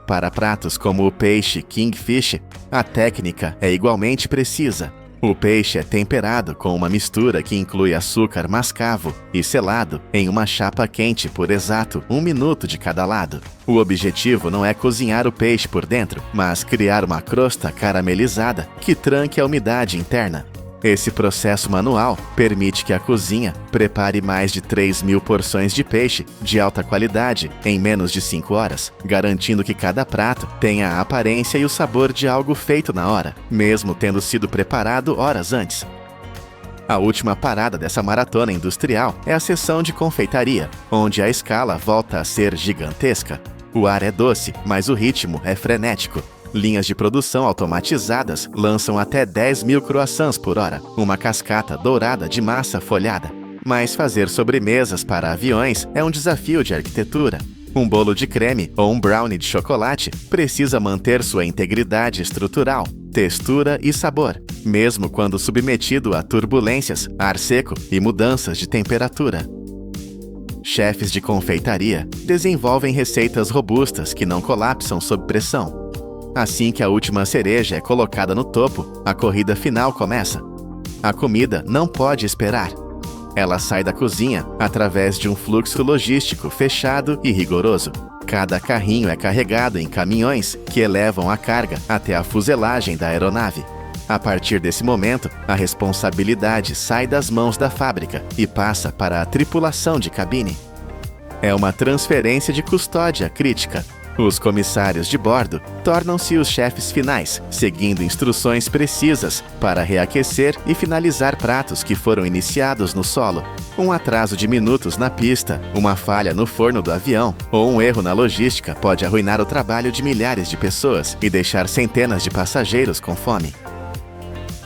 Para pratos como o peixe kingfish, a técnica é igualmente precisa. O peixe é temperado com uma mistura que inclui açúcar mascavo e selado em uma chapa quente por exato 1 minuto de cada lado. O objetivo não é cozinhar o peixe por dentro, mas criar uma crosta caramelizada que tranque a umidade interna. Esse processo manual permite que a cozinha prepare mais de 3.000 porções de peixe de alta qualidade em menos de 5 horas, garantindo que cada prato tenha a aparência e o sabor de algo feito na hora, mesmo tendo sido preparado horas antes. A última parada dessa maratona industrial é a seção de confeitaria, onde a escala volta a ser gigantesca. O ar é doce, mas o ritmo é frenético. Linhas de produção automatizadas lançam até 10.000 croissants por hora, uma cascata dourada de massa folhada. Mas fazer sobremesas para aviões é um desafio de arquitetura. Um bolo de creme ou um brownie de chocolate precisa manter sua integridade estrutural, textura e sabor, mesmo quando submetido a turbulências, ar seco e mudanças de temperatura. Chefes de confeitaria desenvolvem receitas robustas que não colapsam sob pressão. Assim que a última cereja é colocada no topo, a corrida final começa. A comida não pode esperar. Ela sai da cozinha através de um fluxo logístico fechado e rigoroso. Cada carrinho é carregado em caminhões que elevam a carga até a fuselagem da aeronave. A partir desse momento, a responsabilidade sai das mãos da fábrica e passa para a tripulação de cabine. É uma transferência de custódia crítica. Os comissários de bordo tornam-se os chefes finais, seguindo instruções precisas para reaquecer e finalizar pratos que foram iniciados no solo. Um atraso de minutos na pista, uma falha no forno do avião ou um erro na logística pode arruinar o trabalho de milhares de pessoas e deixar centenas de passageiros com fome.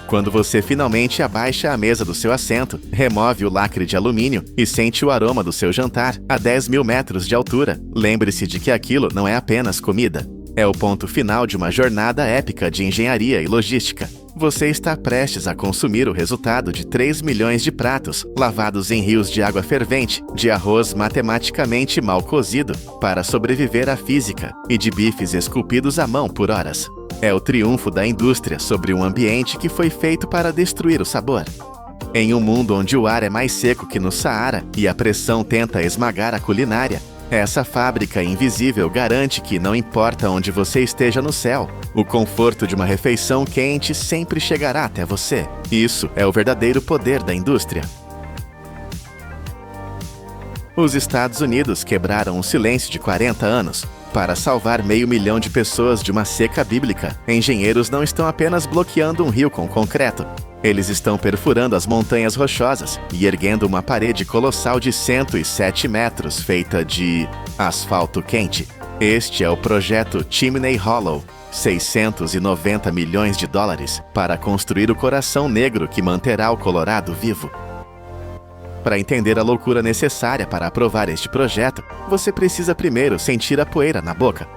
Quando você finalmente abaixa a mesa do seu assento, remove o lacre de alumínio e sente o aroma do seu jantar a 10.000 metros de altura, lembre-se de que aquilo não é apenas comida. É o ponto final de uma jornada épica de engenharia e logística. Você está prestes a consumir o resultado de 3 milhões de pratos, lavados em rios de água fervente, de arroz matematicamente mal cozido, para sobreviver à física, e de bifes esculpidos à mão por horas. É o triunfo da indústria sobre um ambiente que foi feito para destruir o sabor. Em um mundo onde o ar é mais seco que no Saara e a pressão tenta esmagar a culinária, essa fábrica invisível garante que, não importa onde você esteja no céu, o conforto de uma refeição quente sempre chegará até você. Isso é o verdadeiro poder da indústria. Os Estados Unidos quebraram um silêncio de 40 anos. Para salvar 500 mil de pessoas de uma seca bíblica, engenheiros não estão apenas bloqueando um rio com concreto. Eles estão perfurando as montanhas rochosas e erguendo uma parede colossal de 107 metros feita de asfalto quente. Este é o projeto Chimney Hollow, 690 milhões de dólares, para construir o coração negro que manterá o Colorado vivo. Para entender a loucura necessária para aprovar este projeto, você precisa primeiro sentir a poeira na boca.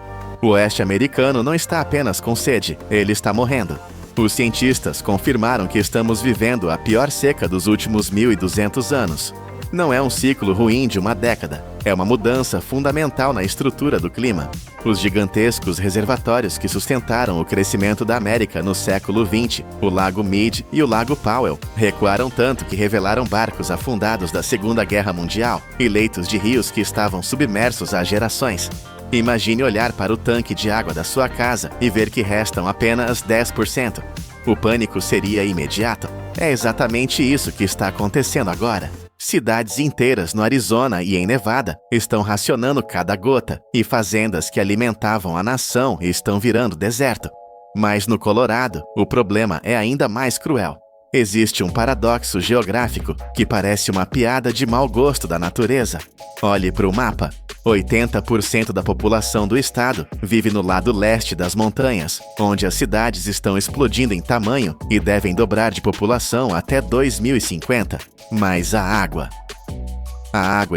O oeste americano não está apenas com sede, ele está morrendo. Os cientistas confirmaram que estamos vivendo a pior seca dos últimos 1.200 anos. Não é um ciclo ruim de uma década, é uma mudança fundamental na estrutura do clima. Os gigantescos reservatórios que sustentaram o crescimento da América no século XX, o Lago Mead e o Lago Powell, recuaram tanto que revelaram barcos afundados da Segunda Guerra Mundial e leitos de rios que estavam submersos há gerações. Imagine olhar para o tanque de água da sua casa e ver que restam apenas 10%. O pânico seria imediato. É exatamente isso que está acontecendo agora. Cidades inteiras no Arizona e em Nevada estão racionando cada gota, e fazendas que alimentavam a nação estão virando deserto. Mas no Colorado, o problema é ainda mais cruel. Existe um paradoxo geográfico que parece uma piada de mau gosto da natureza. Olhe para o mapa. 80% da população do estado vive no lado leste das montanhas, onde as cidades estão explodindo em tamanho e devem dobrar de população até 2050. Mas a água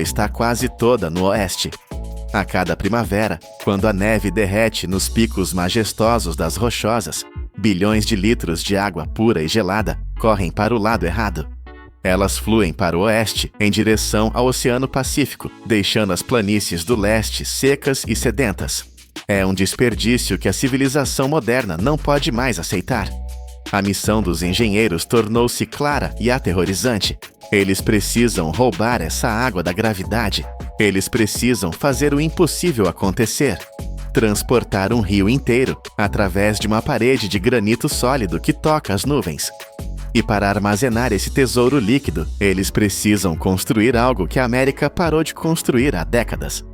está quase toda no oeste. A cada primavera, quando a neve derrete nos picos majestosos das rochosas, bilhões de litros de água pura e gelada correm para o lado errado. Elas fluem para o oeste, em direção ao Oceano Pacífico, deixando as planícies do leste secas e sedentas. É um desperdício que a civilização moderna não pode mais aceitar. A missão dos engenheiros tornou-se clara e aterrorizante. Eles precisam roubar essa água da gravidade. Eles precisam fazer o impossível acontecer. Transportar um rio inteiro através de uma parede de granito sólido que toca as nuvens. E para armazenar esse tesouro líquido, eles precisam construir algo que a América parou de construir há décadas.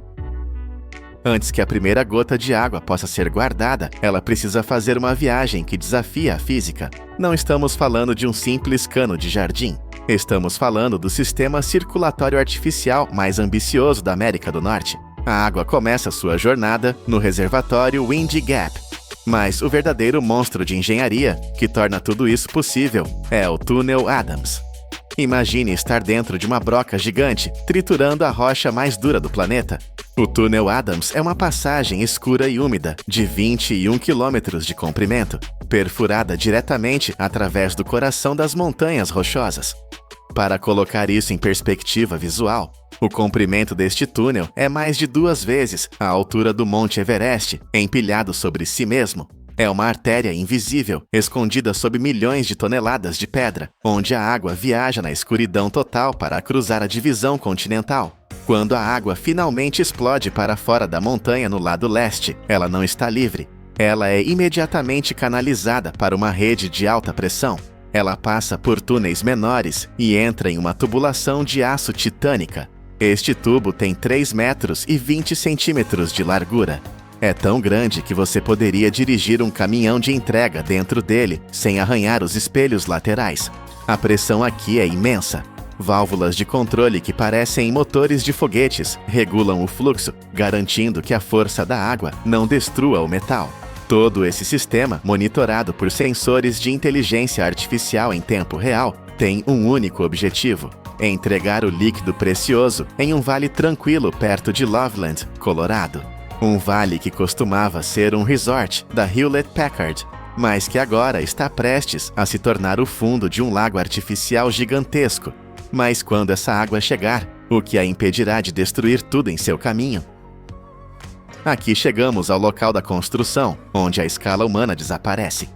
Antes que a primeira gota de água possa ser guardada, ela precisa fazer uma viagem que desafia a física. Não estamos falando de um simples cano de jardim. Estamos falando do sistema circulatório artificial mais ambicioso da América do Norte. A água começa sua jornada no reservatório Windy Gap. Mas o verdadeiro monstro de engenharia que torna tudo isso possível é o Túnel Adams. Imagine estar dentro de uma broca gigante, triturando a rocha mais dura do planeta. O Túnel Adams é uma passagem escura e úmida, de 21 quilômetros de comprimento, perfurada diretamente através do coração das montanhas rochosas. Para colocar isso em perspectiva visual, o comprimento deste túnel é mais de 2 vezes a altura do Monte Everest, empilhado sobre si mesmo. É uma artéria invisível, escondida sob milhões de toneladas de pedra, onde a água viaja na escuridão total para cruzar a divisão continental. Quando a água finalmente explode para fora da montanha no lado leste, ela não está livre. Ela é imediatamente canalizada para uma rede de alta pressão. Ela passa por túneis menores e entra em uma tubulação de aço titânica. Este tubo tem 3 metros e 20 centímetros de largura. É tão grande que você poderia dirigir um caminhão de entrega dentro dele sem arranhar os espelhos laterais. A pressão aqui é imensa. Válvulas de controle que parecem motores de foguetes regulam o fluxo, garantindo que a força da água não destrua o metal. Todo esse sistema, monitorado por sensores de inteligência artificial em tempo real, tem um único objetivo: entregar o líquido precioso em um vale tranquilo perto de Loveland, Colorado. Um vale que costumava ser um resort da Hewlett-Packard, mas que agora está prestes a se tornar o fundo de um lago artificial gigantesco. Mas quando essa água chegar, o que a impedirá de destruir tudo em seu caminho? Aqui chegamos ao local da construção, onde a escala humana desaparece.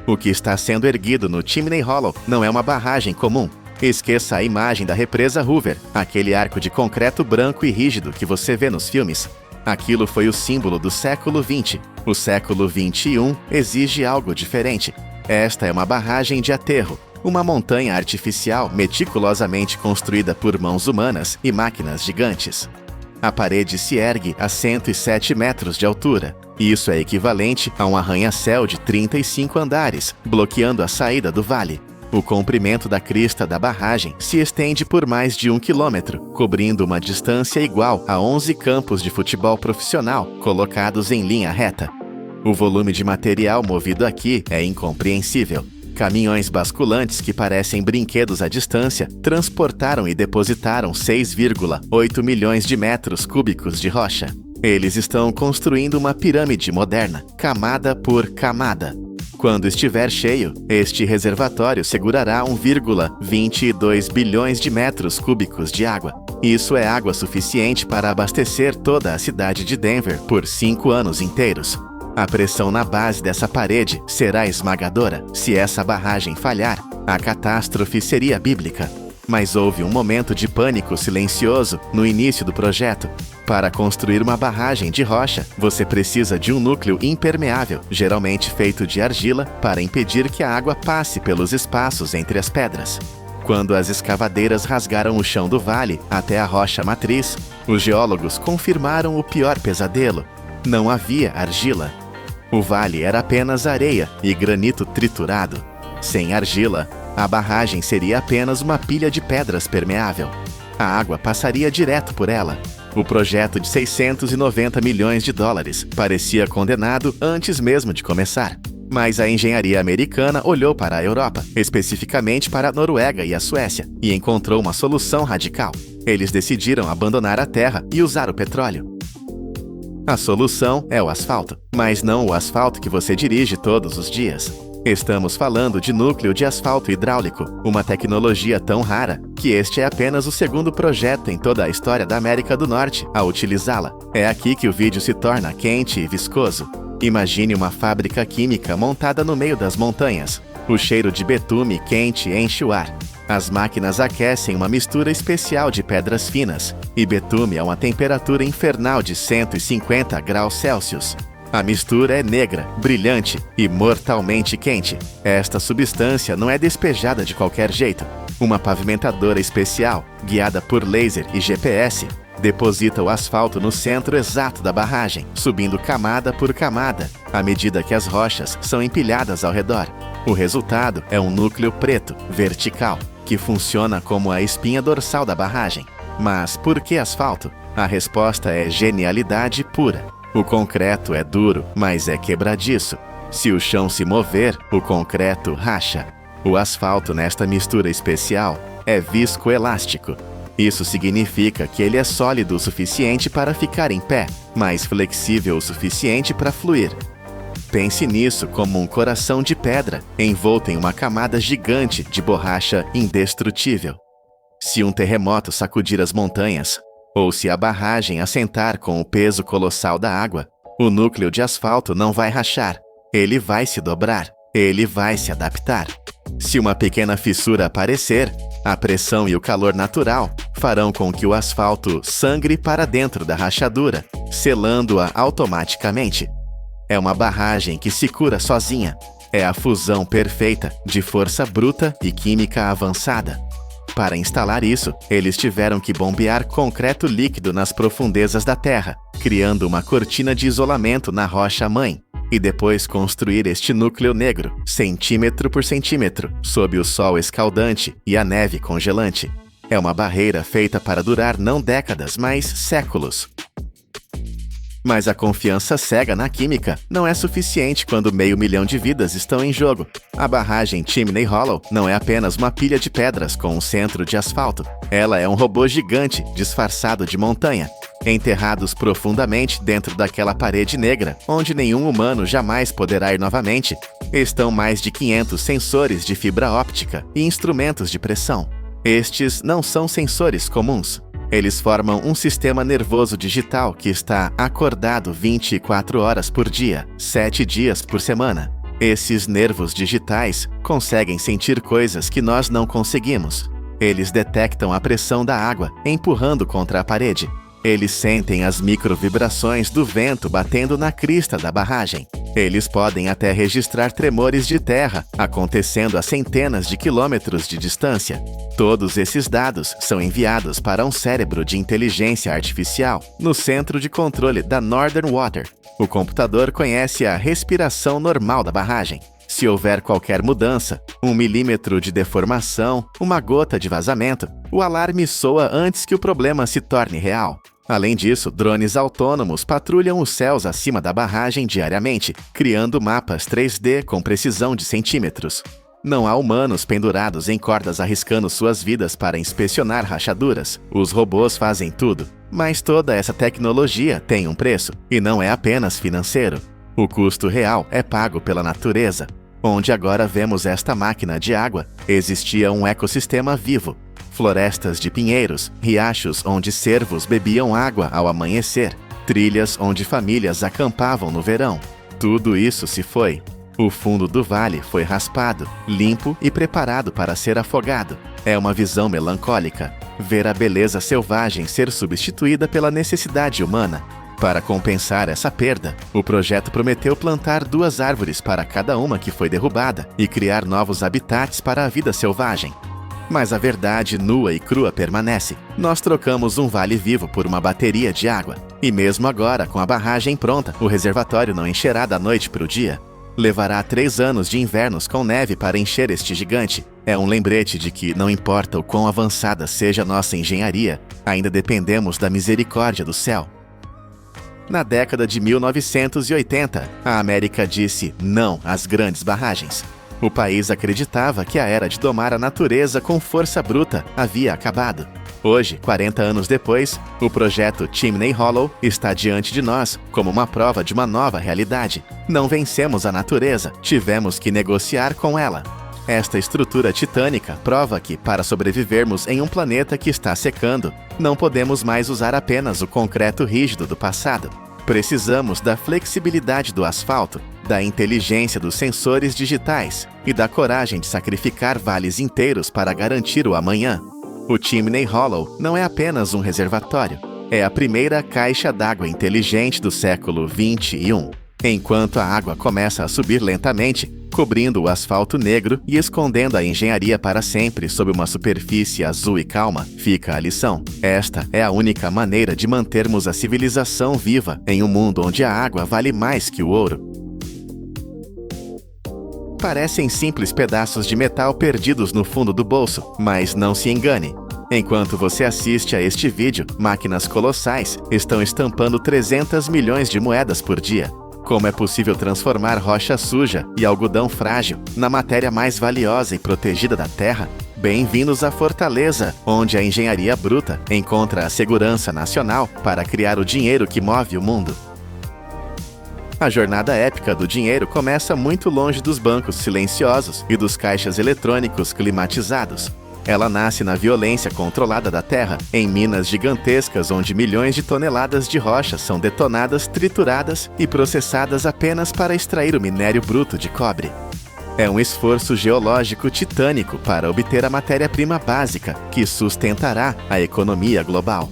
O que está sendo erguido no Chimney Hollow não é uma barragem comum. Esqueça a imagem da represa Hoover, aquele arco de concreto branco e rígido que você vê nos filmes. Aquilo foi o símbolo do século XX. O século XXI exige algo diferente. Esta é uma barragem de aterro, uma montanha artificial meticulosamente construída por mãos humanas e máquinas gigantes. A parede se ergue a 107 metros de altura. Isso é equivalente a um arranha-céu de 35 andares, bloqueando a saída do vale. O comprimento da crista da barragem se estende por mais de 1 quilômetro, cobrindo uma distância igual a 11 campos de futebol profissional colocados em linha reta. O volume de material movido aqui é incompreensível. Caminhões basculantes que parecem brinquedos à distância transportaram e depositaram 6,8 milhões de metros cúbicos de rocha. Eles estão construindo uma pirâmide moderna, camada por camada. Quando estiver cheio, este reservatório segurará 1,22 bilhões de metros cúbicos de água. Isso é água suficiente para abastecer toda a cidade de Denver por 5 anos inteiros. A pressão na base dessa parede será esmagadora. Se essa barragem falhar, a catástrofe seria bíblica. Mas houve um momento de pânico silencioso no início do projeto. Para construir uma barragem de rocha, você precisa de um núcleo impermeável, geralmente feito de argila, para impedir que a água passe pelos espaços entre as pedras. Quando as escavadeiras rasgaram o chão do vale até a rocha matriz, os geólogos confirmaram o pior pesadelo. Não havia argila. O vale era apenas areia e granito triturado. Sem argila, a barragem seria apenas uma pilha de pedras permeável. A água passaria direto por ela. O projeto de 690 milhões de dólares parecia condenado antes mesmo de começar. Mas a engenharia americana olhou para a Europa, especificamente para a Noruega e a Suécia, e encontrou uma solução radical. Eles decidiram abandonar a terra e usar o petróleo. A solução é o asfalto, mas não o asfalto que você dirige todos os dias. Estamos falando de núcleo de asfalto hidráulico, uma tecnologia tão rara que este é apenas o segundo projeto em toda a história da América do Norte a utilizá-la. É aqui que o vídeo se torna quente e viscoso. Imagine uma fábrica química montada no meio das montanhas. O cheiro de betume quente enche o ar. As máquinas aquecem uma mistura especial de pedras finas e betume a uma temperatura infernal de 150 graus Celsius. A mistura é negra, brilhante e mortalmente quente. Esta substância não é despejada de qualquer jeito. Uma pavimentadora especial, guiada por laser e GPS, deposita o asfalto no centro exato da barragem, subindo camada por camada, à medida que as rochas são empilhadas ao redor. O resultado é um núcleo preto, vertical, que funciona como a espinha dorsal da barragem. Mas por que asfalto? A resposta é genialidade pura. O concreto é duro, mas é quebradiço. Se o chão se mover, o concreto racha. O asfalto nesta mistura especial é viscoelástico. Isso significa que ele é sólido o suficiente para ficar em pé, mas flexível o suficiente para fluir. Pense nisso como um coração de pedra, envolto em uma camada gigante de borracha indestrutível. Se um terremoto sacudir as montanhas, ou se a barragem assentar com o peso colossal da água, o núcleo de asfalto não vai rachar. Ele vai se dobrar. Ele vai se adaptar. Se uma pequena fissura aparecer, a pressão e o calor natural farão com que o asfalto sangre para dentro da rachadura, selando-a automaticamente. É uma barragem que se cura sozinha. É a fusão perfeita de força bruta e química avançada. Para instalar isso, eles tiveram que bombear concreto líquido nas profundezas da terra, criando uma cortina de isolamento na rocha-mãe, e depois construir este núcleo negro, centímetro por centímetro, sob o sol escaldante e a neve congelante. É uma barreira feita para durar não décadas, mas séculos. Mas a confiança cega na química não é suficiente quando 500 mil de vidas estão em jogo. A barragem Chimney Hollow não é apenas uma pilha de pedras com um centro de asfalto. Ela é um robô gigante disfarçado de montanha, enterrados profundamente dentro daquela parede negra, onde nenhum humano jamais poderá ir novamente. Estão mais de 500 sensores de fibra óptica e instrumentos de pressão. Estes não são sensores comuns. Eles formam um sistema nervoso digital que está acordado 24 horas por dia, 7 dias por semana. Esses nervos digitais conseguem sentir coisas que nós não conseguimos. Eles detectam a pressão da água empurrando contra a parede. Eles sentem as microvibrações do vento batendo na crista da barragem. Eles podem até registrar tremores de terra acontecendo a centenas de quilômetros de distância. Todos esses dados são enviados para um cérebro de inteligência artificial no centro de controle da Northern Water. O computador conhece a respiração normal da barragem. Se houver qualquer mudança, 1 milímetro de deformação, uma gota de vazamento, o alarme soa antes que o problema se torne real. Além disso, drones autônomos patrulham os céus acima da barragem diariamente, criando mapas 3D com precisão de centímetros. Não há humanos pendurados em cordas arriscando suas vidas para inspecionar rachaduras. Os robôs fazem tudo. Mas toda essa tecnologia tem um preço, e não é apenas financeiro. O custo real é pago pela natureza. Onde agora vemos esta máquina de água, existia um ecossistema vivo. Florestas de pinheiros, riachos onde cervos bebiam água ao amanhecer, trilhas onde famílias acampavam no verão. Tudo isso se foi. O fundo do vale foi raspado, limpo e preparado para ser afogado. É uma visão melancólica, ver a beleza selvagem ser substituída pela necessidade humana. Para compensar essa perda, o projeto prometeu plantar 2 árvores para cada uma que foi derrubada e criar novos habitats para a vida selvagem. Mas a verdade nua e crua permanece. Nós trocamos um vale vivo por uma bateria de água. E mesmo agora, com a barragem pronta, o reservatório não encherá da noite para o dia. Levará 3 anos de invernos com neve para encher este gigante. É um lembrete de que, não importa o quão avançada seja nossa engenharia, ainda dependemos da misericórdia do céu. Na década de 1980, a América disse não às grandes barragens. O país acreditava que a era de domar a natureza com força bruta havia acabado. Hoje, 40 anos depois, o projeto Chimney Hollow está diante de nós como uma prova de uma nova realidade. Não vencemos a natureza, tivemos que negociar com ela. Esta estrutura titânica prova que, para sobrevivermos em um planeta que está secando, não podemos mais usar apenas o concreto rígido do passado. Precisamos da flexibilidade do asfalto, da inteligência dos sensores digitais e da coragem de sacrificar vales inteiros para garantir o amanhã. O Chimney Hollow não é apenas um reservatório, é a primeira caixa d'água inteligente do século XXI. Enquanto a água começa a subir lentamente, cobrindo o asfalto negro e escondendo a engenharia para sempre sob uma superfície azul e calma, fica a lição. Esta é a única maneira de mantermos a civilização viva em um mundo onde a água vale mais que o ouro. Parecem simples pedaços de metal perdidos no fundo do bolso, mas não se engane. Enquanto você assiste a este vídeo, máquinas colossais estão estampando 300 milhões de moedas por dia. Como é possível transformar rocha suja e algodão frágil na matéria mais valiosa e protegida da Terra? Bem-vindos à Fortaleza, onde a engenharia bruta encontra a segurança nacional para criar o dinheiro que move o mundo. A jornada épica do dinheiro começa muito longe dos bancos silenciosos e dos caixas eletrônicos climatizados. Ela nasce na violência controlada da Terra, em minas gigantescas onde milhões de toneladas de rocha são detonadas, trituradas e processadas apenas para extrair o minério bruto de cobre. É um esforço geológico titânico para obter a matéria-prima básica que sustentará a economia global.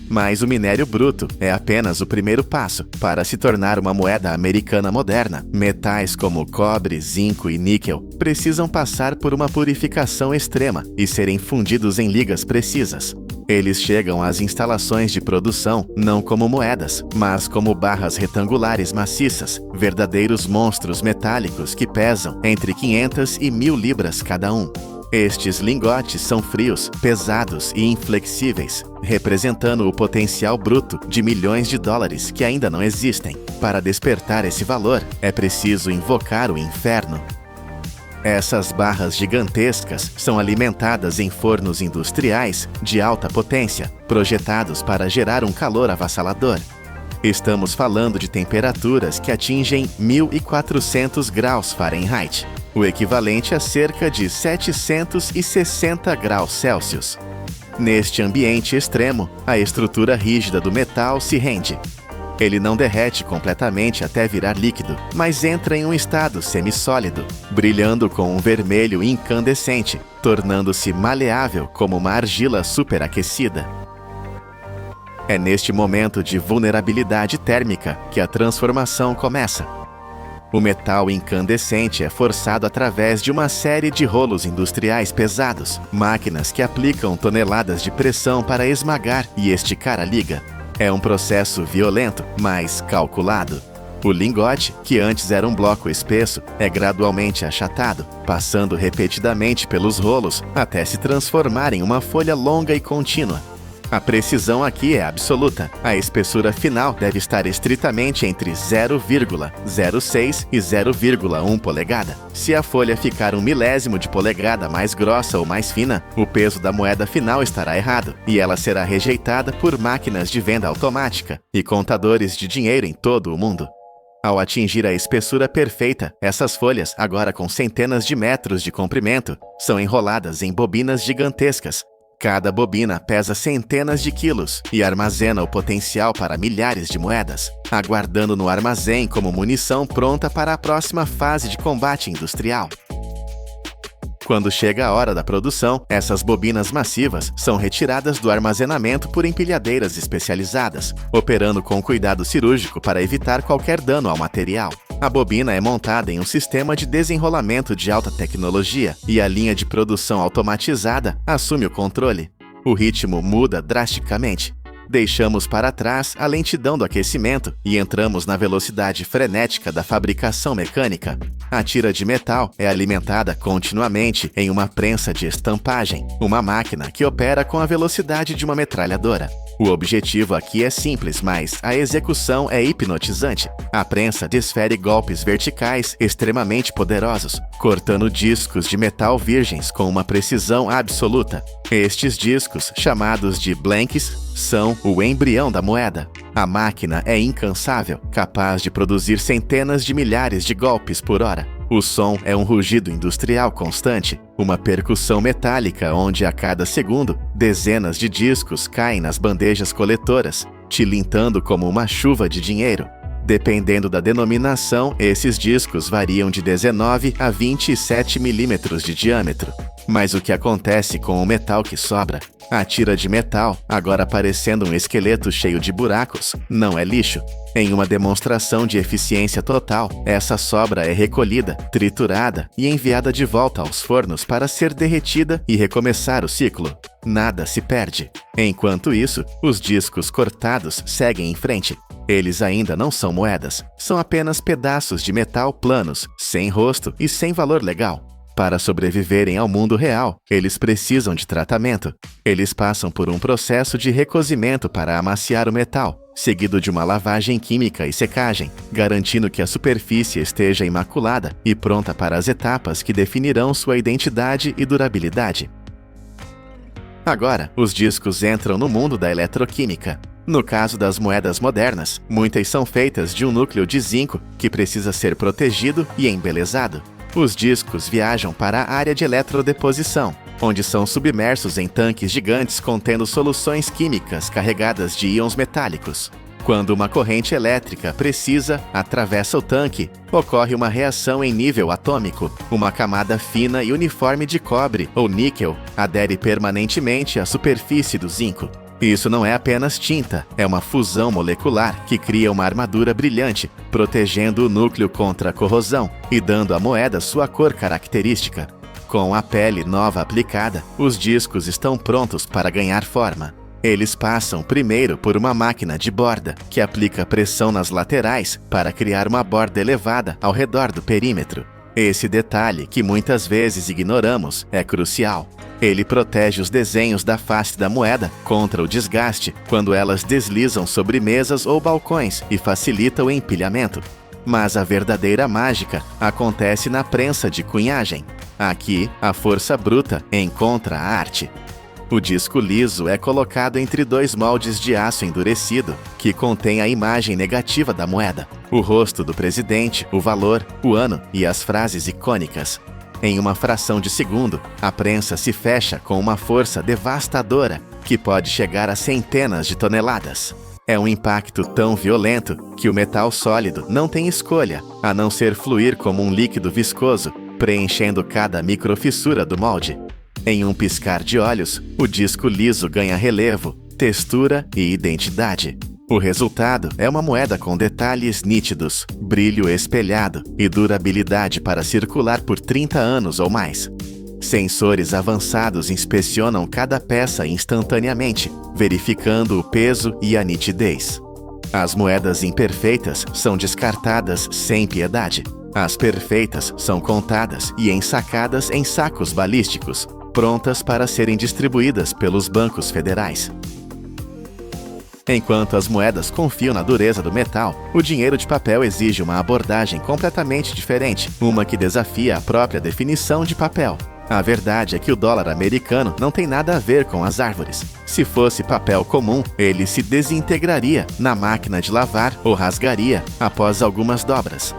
Mas o minério bruto é apenas o primeiro passo para se tornar uma moeda americana moderna. Metais como cobre, zinco e níquel precisam passar por uma purificação extrema e serem fundidos em ligas precisas. Eles chegam às instalações de produção não como moedas, mas como barras retangulares maciças, verdadeiros monstros metálicos que pesam entre 500 e 1.000 libras cada um. Estes lingotes são frios, pesados e inflexíveis, representando o potencial bruto de milhões de dólares que ainda não existem. Para despertar esse valor, é preciso invocar o inferno. Essas barras gigantescas são alimentadas em fornos industriais de alta potência, projetados para gerar um calor avassalador. Estamos falando de temperaturas que atingem 1.400 graus Fahrenheit, o equivalente a cerca de 760 graus Celsius. Neste ambiente extremo, a estrutura rígida do metal se rende. Ele não derrete completamente até virar líquido, mas entra em um estado semissólido, brilhando com um vermelho incandescente, tornando-se maleável como uma argila superaquecida. É neste momento de vulnerabilidade térmica que a transformação começa. O metal incandescente é forçado através de uma série de rolos industriais pesados, máquinas que aplicam toneladas de pressão para esmagar e esticar a liga. É um processo violento, mas calculado. O lingote, que antes era um bloco espesso, é gradualmente achatado, passando repetidamente pelos rolos até se transformar em uma folha longa e contínua. A precisão aqui é absoluta. A espessura final deve estar estritamente entre 0,06 e 0,1 polegada. Se a folha ficar 1 milésimo de polegada mais grossa ou mais fina, o peso da moeda final estará errado e ela será rejeitada por máquinas de venda automática e contadores de dinheiro em todo o mundo. Ao atingir a espessura perfeita, essas folhas, agora com centenas de metros de comprimento, são enroladas em bobinas gigantescas. Cada bobina pesa centenas de quilos e armazena o potencial para milhares de moedas, aguardando no armazém como munição pronta para a próxima fase de combate industrial. Quando chega a hora da produção, essas bobinas massivas são retiradas do armazenamento por empilhadeiras especializadas, operando com cuidado cirúrgico para evitar qualquer dano ao material. A bobina é montada em um sistema de desenrolamento de alta tecnologia e a linha de produção automatizada assume o controle. O ritmo muda drasticamente. Deixamos para trás a lentidão do aquecimento e entramos na velocidade frenética da fabricação mecânica. A tira de metal é alimentada continuamente em uma prensa de estampagem, uma máquina que opera com a velocidade de uma metralhadora. O objetivo aqui é simples, mas a execução é hipnotizante. A prensa desfere golpes verticais extremamente poderosos, cortando discos de metal virgens com uma precisão absoluta. Estes discos, chamados de blanks, são o embrião da moeda. A máquina é incansável, capaz de produzir centenas de milhares de golpes por hora. O som é um rugido industrial constante, uma percussão metálica onde a cada segundo dezenas de discos caem nas bandejas coletoras, tilintando como uma chuva de dinheiro. Dependendo da denominação, esses discos variam de 19 a 27 milímetros de diâmetro. Mas o que acontece com o metal que sobra? A tira de metal, agora parecendo um esqueleto cheio de buracos, não é lixo. Em uma demonstração de eficiência total, essa sobra é recolhida, triturada e enviada de volta aos fornos para ser derretida e recomeçar o ciclo. Nada se perde. Enquanto isso, os discos cortados seguem em frente. Eles ainda não são moedas, são apenas pedaços de metal planos, sem rosto e sem valor legal. Para sobreviverem ao mundo real, eles precisam de tratamento. Eles passam por um processo de recozimento para amaciar o metal, seguido de uma lavagem química e secagem, garantindo que a superfície esteja imaculada e pronta para as etapas que definirão sua identidade e durabilidade. Agora, os discos entram no mundo da eletroquímica. No caso das moedas modernas, muitas são feitas de um núcleo de zinco que precisa ser protegido e embelezado. Os discos viajam para a área de eletrodeposição, onde são submersos em tanques gigantes contendo soluções químicas carregadas de íons metálicos. Quando uma corrente elétrica precisa atravessa o tanque, ocorre uma reação em nível atômico. Uma camada fina e uniforme de cobre ou níquel adere permanentemente à superfície do zinco. Isso não é apenas tinta, é uma fusão molecular que cria uma armadura brilhante, protegendo o núcleo contra a corrosão e dando à moeda sua cor característica. Com a pele nova aplicada, os discos estão prontos para ganhar forma. Eles passam primeiro por uma máquina de borda, que aplica pressão nas laterais para criar uma borda elevada ao redor do perímetro. Esse detalhe, que muitas vezes ignoramos, é crucial. Ele protege os desenhos da face da moeda contra o desgaste quando elas deslizam sobre mesas ou balcões e facilita o empilhamento. Mas a verdadeira mágica acontece na prensa de cunhagem. Aqui, a força bruta encontra a arte. O disco liso é colocado entre dois moldes de aço endurecido, que contém a imagem negativa da moeda, o rosto do presidente, o valor, o ano e as frases icônicas. Em uma fração de segundo, a prensa se fecha com uma força devastadora, que pode chegar a centenas de toneladas. É um impacto tão violento que o metal sólido não tem escolha, a não ser fluir como um líquido viscoso, preenchendo cada microfissura do molde. Em um piscar de olhos, o disco liso ganha relevo, textura e identidade. O resultado é uma moeda com detalhes nítidos, brilho espelhado e durabilidade para circular por 30 anos ou mais. Sensores avançados inspecionam cada peça instantaneamente, verificando o peso e a nitidez. As moedas imperfeitas são descartadas sem piedade. As perfeitas são contadas e ensacadas em sacos balísticos, prontas para serem distribuídas pelos bancos federais. Enquanto as moedas confiam na dureza do metal, o dinheiro de papel exige uma abordagem completamente diferente, uma que desafia a própria definição de papel. A verdade é que o dólar americano não tem nada a ver com as árvores. Se fosse papel comum, ele se desintegraria na máquina de lavar ou rasgaria após algumas dobras.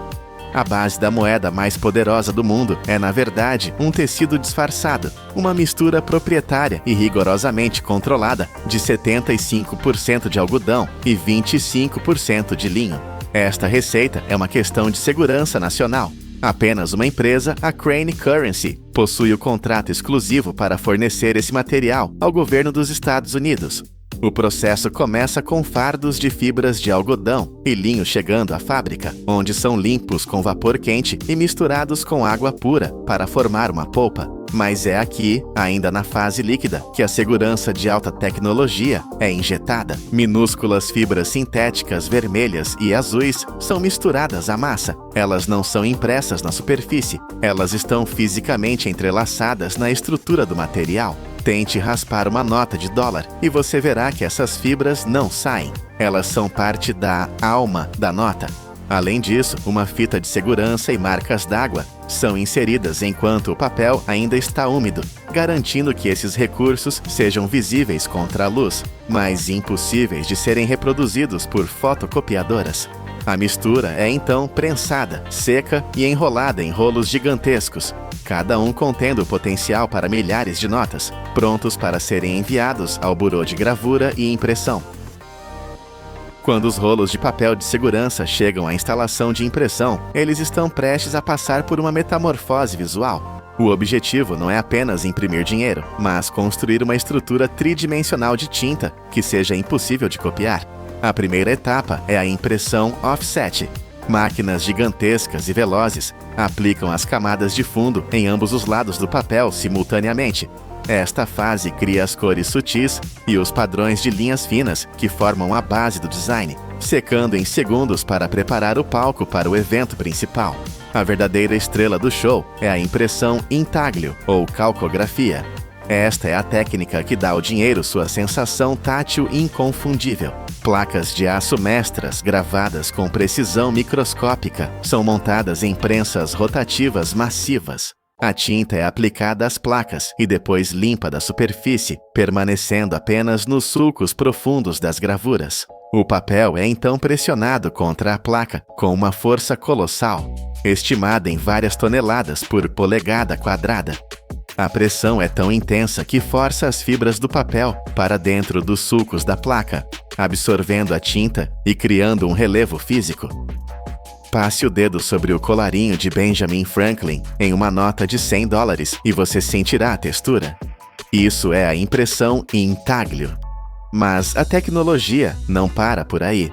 A base da moeda mais poderosa do mundo é, na verdade, um tecido disfarçado, uma mistura proprietária e rigorosamente controlada de 75% de algodão e 25% de linho. Esta receita é uma questão de segurança nacional. Apenas uma empresa, a Crane Currency, possui o contrato exclusivo para fornecer esse material ao governo dos Estados Unidos. O processo começa com fardos de fibras de algodão e linho chegando à fábrica, onde são limpos com vapor quente e misturados com água pura para formar uma polpa. Mas é aqui, ainda na fase líquida, que a segurança de alta tecnologia é injetada. Minúsculas fibras sintéticas vermelhas e azuis são misturadas à massa. Elas não são impressas na superfície, elas estão fisicamente entrelaçadas na estrutura do material. Tente raspar uma nota de dólar e você verá que essas fibras não saem. Elas são parte da alma da nota. Além disso, uma fita de segurança e marcas d'água são inseridas enquanto o papel ainda está úmido, garantindo que esses recursos sejam visíveis contra a luz, mas impossíveis de serem reproduzidos por fotocopiadoras. A mistura é então prensada, seca e enrolada em rolos gigantescos, cada um contendo potencial para milhares de notas, prontos para serem enviados ao burô de gravura e impressão. Quando os rolos de papel de segurança chegam à instalação de impressão, eles estão prestes a passar por uma metamorfose visual. O objetivo não é apenas imprimir dinheiro, mas construir uma estrutura tridimensional de tinta que seja impossível de copiar. A primeira etapa é a impressão offset. Máquinas gigantescas e velozes aplicam as camadas de fundo em ambos os lados do papel simultaneamente. Esta fase cria as cores sutis e os padrões de linhas finas que formam a base do design, secando em segundos para preparar o palco para o evento principal. A verdadeira estrela do show é a impressão intaglio, ou calcografia. Esta é a técnica que dá ao dinheiro sua sensação tátil inconfundível. Placas de aço mestras, gravadas com precisão microscópica, são montadas em prensas rotativas massivas. A tinta é aplicada às placas e depois limpa da superfície, permanecendo apenas nos sulcos profundos das gravuras. O papel é então pressionado contra a placa com uma força colossal, estimada em várias toneladas por polegada quadrada. A pressão é tão intensa que força as fibras do papel para dentro dos sulcos da placa, absorvendo a tinta e criando um relevo físico. Passe o dedo sobre o colarinho de Benjamin Franklin em uma nota de $100 e você sentirá a textura. Isso é a impressão intaglio. Mas a tecnologia não para por aí.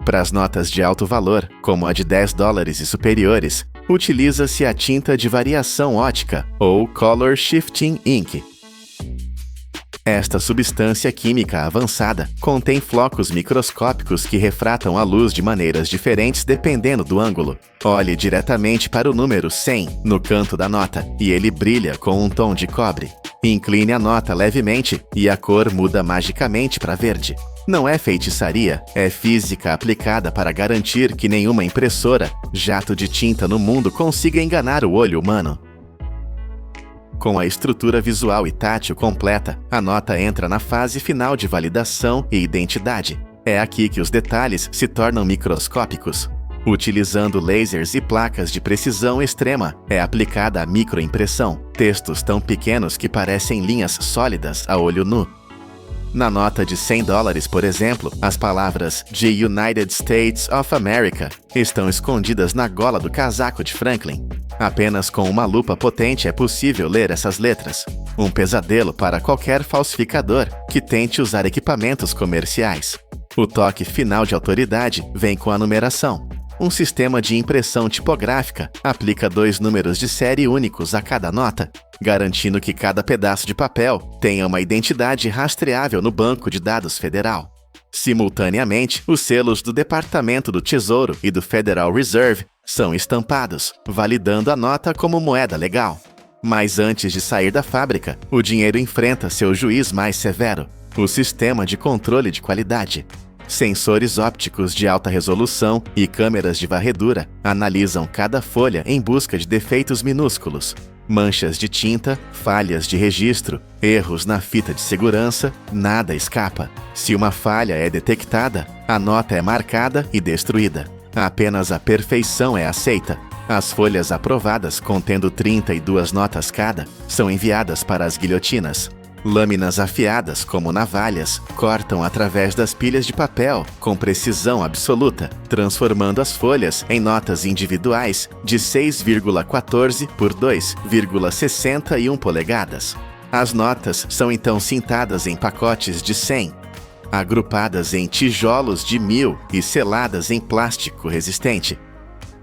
Para as notas de alto valor, como a de $10 e superiores, utiliza-se a tinta de variação ótica, ou Color Shifting Ink. Esta substância química avançada contém flocos microscópicos que refratam a luz de maneiras diferentes dependendo do ângulo. Olhe diretamente para o número 100 no canto da nota e ele brilha com um tom de cobre. Incline a nota levemente e a cor muda magicamente para verde. Não é feitiçaria, é física aplicada para garantir que nenhuma impressora, jato de tinta no mundo consiga enganar o olho humano. Com a estrutura visual e tátil completa, a nota entra na fase final de validação e identidade. É aqui que os detalhes se tornam microscópicos. Utilizando lasers e placas de precisão extrema, é aplicada a microimpressão, textos tão pequenos que parecem linhas sólidas a olho nu. Na nota de $100, por exemplo, as palavras The United States of America estão escondidas na gola do casaco de Franklin. Apenas com uma lupa potente é possível ler essas letras. Um pesadelo para qualquer falsificador que tente usar equipamentos comerciais. O toque final de autoridade vem com a numeração. Um sistema de impressão tipográfica aplica 2 números de série únicos a cada nota, garantindo que cada pedaço de papel tenha uma identidade rastreável no banco de dados federal. Simultaneamente, os selos do Departamento do Tesouro e do Federal Reserve são estampados, validando a nota como moeda legal. Mas antes de sair da fábrica, o dinheiro enfrenta seu juiz mais severo, o sistema de controle de qualidade. Sensores ópticos de alta resolução e câmeras de varredura analisam cada folha em busca de defeitos minúsculos. Manchas de tinta, falhas de registro, erros na fita de segurança, nada escapa. Se uma falha é detectada, a nota é marcada e destruída. Apenas a perfeição é aceita. As folhas aprovadas, contendo 32 notas cada, são enviadas para as guilhotinas. Lâminas afiadas, como navalhas, cortam através das pilhas de papel com precisão absoluta, transformando as folhas em notas individuais de 6,14 por 2,61 polegadas. As notas são então cintadas em pacotes de 100, agrupadas em tijolos de 1000 e seladas em plástico resistente.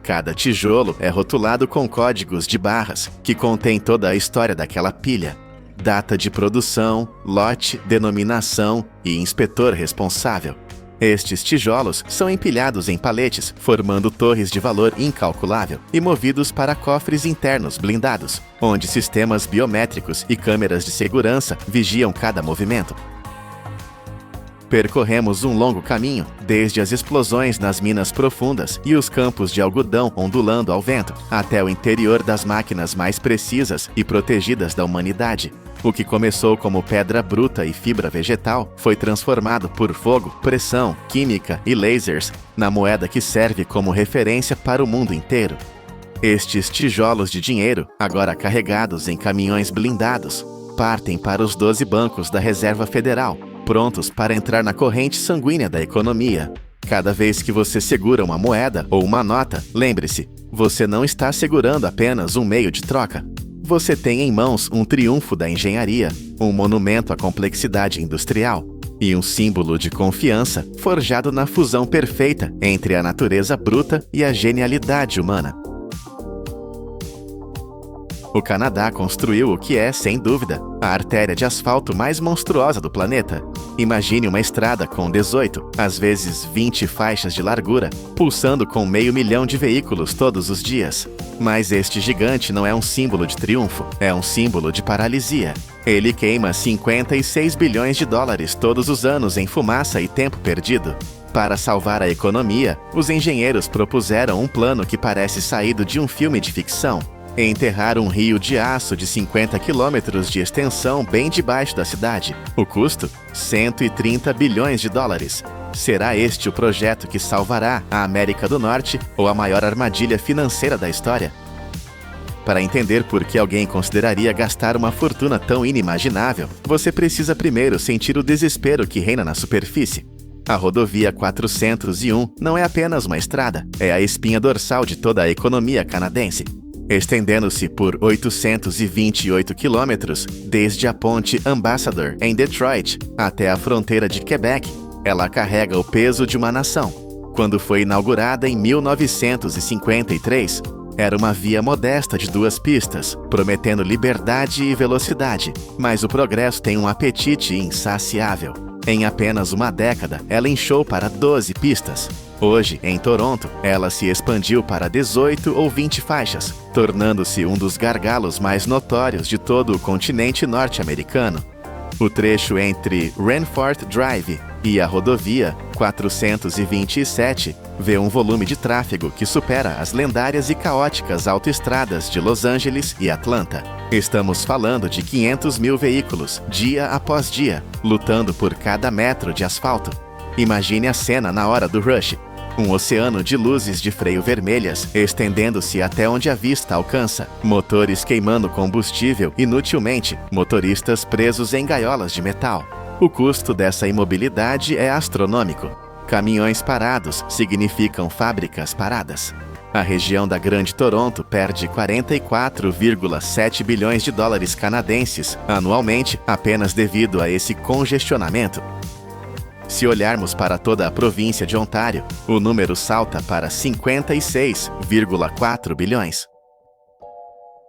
Cada tijolo é rotulado com códigos de barras que contém toda a história daquela pilha. Data de produção, lote, denominação e inspetor responsável. Estes tijolos são empilhados em paletes, formando torres de valor incalculável e movidos para cofres internos blindados, onde sistemas biométricos e câmeras de segurança vigiam cada movimento. Percorremos um longo caminho, desde as explosões nas minas profundas e os campos de algodão ondulando ao vento, até o interior das máquinas mais precisas e protegidas da humanidade. O que começou como pedra bruta e fibra vegetal foi transformado por fogo, pressão, química e lasers na moeda que serve como referência para o mundo inteiro. Estes tijolos de dinheiro, agora carregados em caminhões blindados, partem para os 12 bancos da Reserva Federal, prontos para entrar na corrente sanguínea da economia. Cada vez que você segura uma moeda ou uma nota, lembre-se, você não está segurando apenas um meio de troca. Você tem em mãos um triunfo da engenharia, um monumento à complexidade industrial e um símbolo de confiança forjado na fusão perfeita entre a natureza bruta e a genialidade humana. O Canadá construiu o que é, sem dúvida, a artéria de asfalto mais monstruosa do planeta. Imagine uma estrada com 18, às vezes 20 faixas de largura, pulsando com 500 mil de veículos todos os dias. Mas este gigante não é um símbolo de triunfo, é um símbolo de paralisia. Ele queima 56 bilhões de dólares todos os anos em fumaça e tempo perdido. Para salvar a economia, os engenheiros propuseram um plano que parece saído de um filme de ficção. Enterrar um rio de aço de 50 quilômetros de extensão bem debaixo da cidade. O custo? 130 bilhões de dólares. Será este o projeto que salvará a América do Norte ou a maior armadilha financeira da história? Para entender por que alguém consideraria gastar uma fortuna tão inimaginável, você precisa primeiro sentir o desespero que reina na superfície. A rodovia 401 não é apenas uma estrada, é a espinha dorsal de toda a economia canadense. Estendendo-se por 828 quilômetros, desde a ponte Ambassador, em Detroit, até a fronteira de Quebec, ela carrega o peso de uma nação. Quando foi inaugurada em 1953, era uma via modesta de 2 pistas, prometendo liberdade e velocidade, mas o progresso tem um apetite insaciável. Em apenas uma década, ela inchou para 12 pistas. Hoje, em Toronto, ela se expandiu para 18 ou 20 faixas, tornando-se um dos gargalos mais notórios de todo o continente norte-americano. O trecho entre Ranfort Drive e a rodovia 427 vê um volume de tráfego que supera as lendárias e caóticas autoestradas de Los Angeles e Atlanta. Estamos falando de 500 mil veículos, dia após dia, lutando por cada metro de asfalto. Imagine a cena na hora do rush. Um oceano de luzes de freio vermelhas, estendendo-se até onde a vista alcança, motores queimando combustível inutilmente, motoristas presos em gaiolas de metal. O custo dessa imobilidade é astronômico. Caminhões parados significam fábricas paradas. A região da Grande Toronto perde 44,7 bilhões de dólares canadenses anualmente apenas devido a esse congestionamento. Se olharmos para toda a província de Ontário, o número salta para 56,4 bilhões.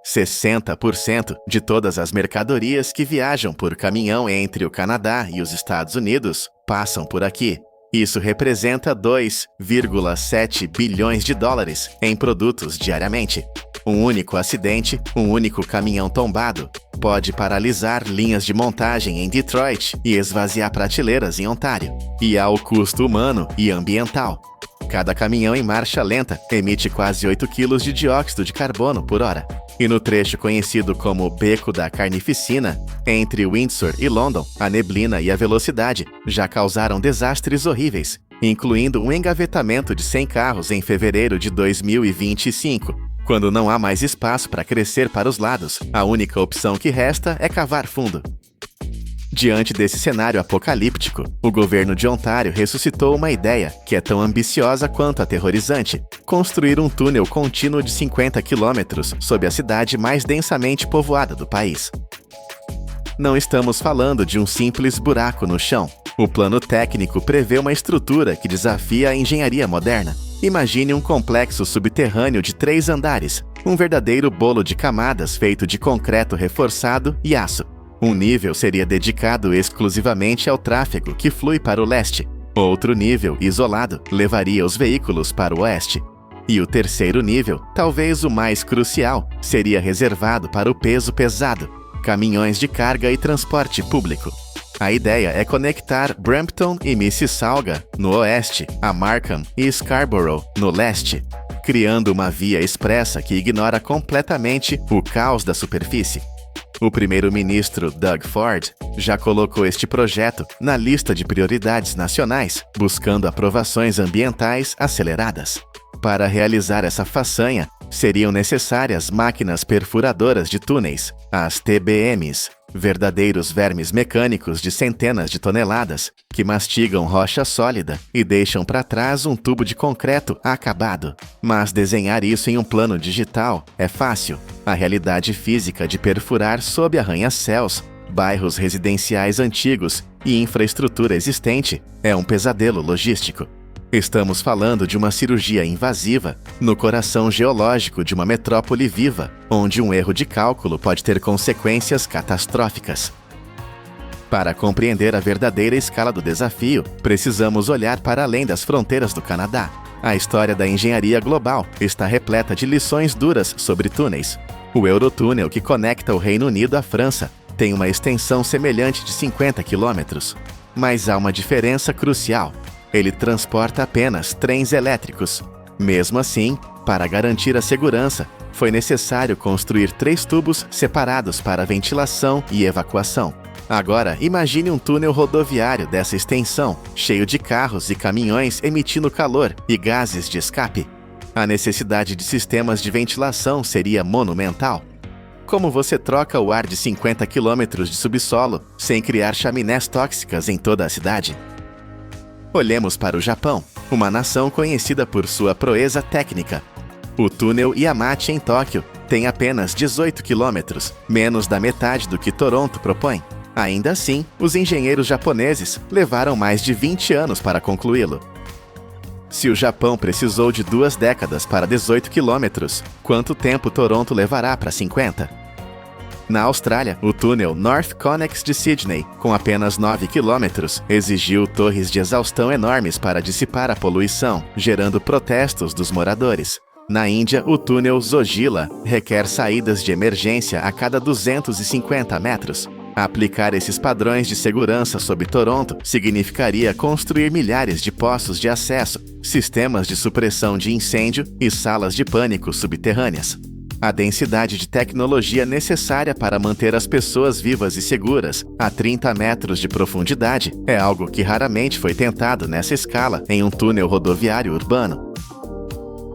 60% de todas as mercadorias que viajam por caminhão entre o Canadá e os Estados Unidos passam por aqui. Isso representa 2,7 bilhões de dólares em produtos diariamente. Um único acidente, um único caminhão tombado, pode paralisar linhas de montagem em Detroit e esvaziar prateleiras em Ontário. E há o custo humano e ambiental. Cada caminhão em marcha lenta emite quase 8 kg de dióxido de carbono por hora. E no trecho conhecido como Beco da Carnificina, entre Windsor e London, a neblina e a velocidade já causaram desastres horríveis, incluindo um engavetamento de 100 carros em fevereiro de 2025. Quando não há mais espaço para crescer para os lados, a única opção que resta é cavar fundo. Diante desse cenário apocalíptico, o governo de Ontário ressuscitou uma ideia que é tão ambiciosa quanto aterrorizante: construir um túnel contínuo de 50 quilômetros sob a cidade mais densamente povoada do país. Não estamos falando de um simples buraco no chão. O plano técnico prevê uma estrutura que desafia a engenharia moderna. Imagine um complexo subterrâneo de 3 andares, um verdadeiro bolo de camadas feito de concreto reforçado e aço. Um nível seria dedicado exclusivamente ao tráfego que flui para o leste. Outro nível, isolado, levaria os veículos para o oeste. E o terceiro nível, talvez o mais crucial, seria reservado para o peso pesado, caminhões de carga e transporte público. A ideia é conectar Brampton e Mississauga, no oeste, a Markham e Scarborough, no leste, criando uma via expressa que ignora completamente o caos da superfície. O primeiro-ministro Doug Ford já colocou este projeto na lista de prioridades nacionais, buscando aprovações ambientais aceleradas. Para realizar essa façanha, seriam necessárias máquinas perfuradoras de túneis, as TBMs, verdadeiros vermes mecânicos de centenas de toneladas, que mastigam rocha sólida e deixam para trás um tubo de concreto acabado. Mas desenhar isso em um plano digital é fácil. A realidade física de perfurar sob arranha-céus, bairros residenciais antigos e infraestrutura existente é um pesadelo logístico. Estamos falando de uma cirurgia invasiva no coração geológico de uma metrópole viva, onde um erro de cálculo pode ter consequências catastróficas. Para compreender a verdadeira escala do desafio, precisamos olhar para além das fronteiras do Canadá. A história da engenharia global está repleta de lições duras sobre túneis. O Eurotúnel, que conecta o Reino Unido à França, tem uma extensão semelhante de 50 quilômetros. Mas há uma diferença crucial. Ele transporta apenas trens elétricos. Mesmo assim, para garantir a segurança, foi necessário construir 3 tubos separados para ventilação e evacuação. Agora, imagine um túnel rodoviário dessa extensão, cheio de carros e caminhões emitindo calor e gases de escape. A necessidade de sistemas de ventilação seria monumental. Como você troca o ar de 50 quilômetros de subsolo sem criar chaminés tóxicas em toda a cidade? Olhemos para o Japão, uma nação conhecida por sua proeza técnica. O túnel Yamachi em Tóquio tem apenas 18 quilômetros, menos da metade do que Toronto propõe. Ainda assim, os engenheiros japoneses levaram mais de 20 anos para concluí-lo. Se o Japão precisou de 2 décadas para 18 quilômetros, quanto tempo Toronto levará para 50? Na Austrália, o túnel North Connex de Sydney, com apenas 9 quilômetros, exigiu torres de exaustão enormes para dissipar a poluição, gerando protestos dos moradores. Na Índia, o túnel Zojila requer saídas de emergência a cada 250 metros. Aplicar esses padrões de segurança sob Toronto significaria construir milhares de poços de acesso, sistemas de supressão de incêndio e salas de pânico subterrâneas. A densidade de tecnologia necessária para manter as pessoas vivas e seguras a 30 metros de profundidade é algo que raramente foi tentado nessa escala em um túnel rodoviário urbano.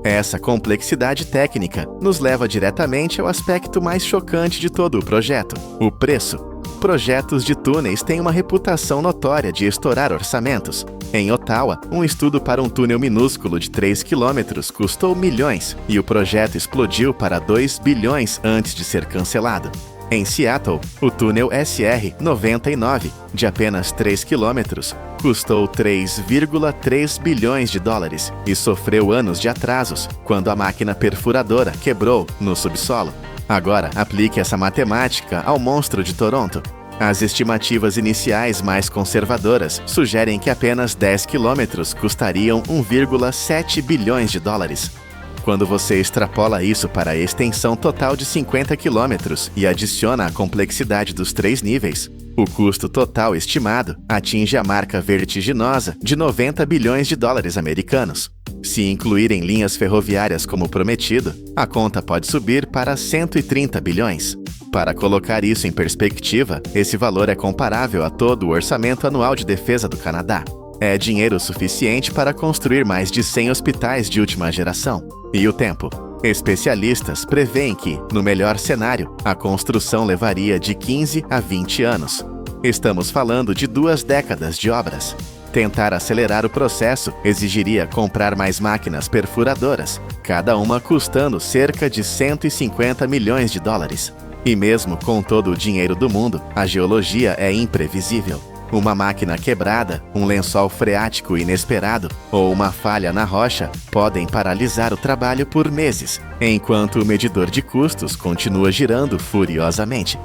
Essa complexidade técnica nos leva diretamente ao aspecto mais chocante de todo o projeto: o preço. Projetos de túneis têm uma reputação notória de estourar orçamentos. Em Ottawa, um estudo para um túnel minúsculo de 3 quilômetros custou milhões e o projeto explodiu para 2 bilhões antes de ser cancelado. Em Seattle, o túnel SR-99, de apenas 3 quilômetros, custou 3,3 bilhões de dólares e sofreu anos de atrasos quando a máquina perfuradora quebrou no subsolo. Agora, aplique essa matemática ao monstro de Toronto. As estimativas iniciais mais conservadoras sugerem que apenas 10 quilômetros custariam 1,7 bilhões de dólares. Quando você extrapola isso para a extensão total de 50 quilômetros e adiciona a complexidade dos 3 níveis, o custo total estimado atinge a marca vertiginosa de 90 bilhões de dólares americanos. Se incluírem linhas ferroviárias como prometido, a conta pode subir para 130 bilhões. Para colocar isso em perspectiva, esse valor é comparável a todo o orçamento anual de defesa do Canadá. É dinheiro suficiente para construir mais de 100 hospitais de última geração. E o tempo? Especialistas preveem que, no melhor cenário, a construção levaria de 15 a 20 anos. Estamos falando de 2 décadas de obras. Tentar acelerar o processo exigiria comprar mais máquinas perfuradoras, cada uma custando cerca de 150 milhões de dólares. E mesmo com todo o dinheiro do mundo, a geologia é imprevisível. Uma máquina quebrada, um lençol freático inesperado ou uma falha na rocha podem paralisar o trabalho por meses, enquanto o medidor de custos continua girando furiosamente.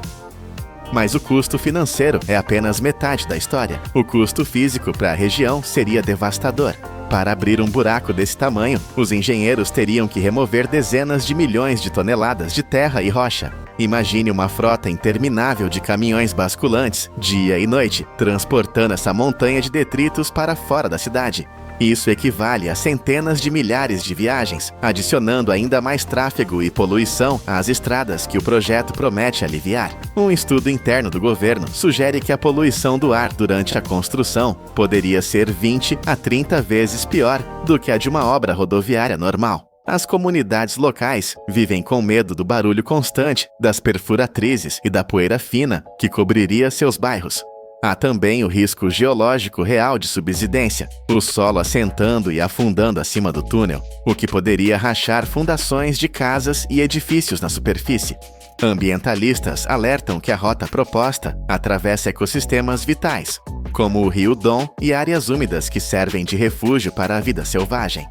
Mas o custo financeiro é apenas metade da história. O custo físico para a região seria devastador. Para abrir um buraco desse tamanho, os engenheiros teriam que remover dezenas de milhões de toneladas de terra e rocha. Imagine uma frota interminável de caminhões basculantes, dia e noite, transportando essa montanha de detritos para fora da cidade. Isso equivale a centenas de milhares de viagens, adicionando ainda mais tráfego e poluição às estradas que o projeto promete aliviar. Um estudo interno do governo sugere que a poluição do ar durante a construção poderia ser 20 a 30 vezes pior do que a de uma obra rodoviária normal. As comunidades locais vivem com medo do barulho constante, das perfuratrizes e da poeira fina que cobriria seus bairros. Há também o risco geológico real de subsidência, o solo assentando e afundando acima do túnel, o que poderia rachar fundações de casas e edifícios na superfície. Ambientalistas alertam que a rota proposta atravessa ecossistemas vitais, como o rio Don e áreas úmidas que servem de refúgio para a vida selvagem.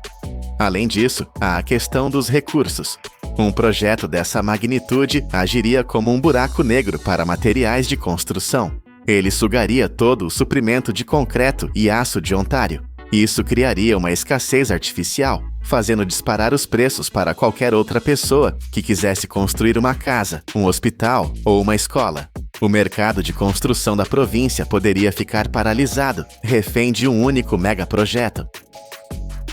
Além disso, há a questão dos recursos. Um projeto dessa magnitude agiria como um buraco negro para materiais de construção. Ele sugaria todo o suprimento de concreto e aço de Ontário. Isso criaria uma escassez artificial, fazendo disparar os preços para qualquer outra pessoa que quisesse construir uma casa, um hospital ou uma escola. O mercado de construção da província poderia ficar paralisado, refém de um único megaprojeto.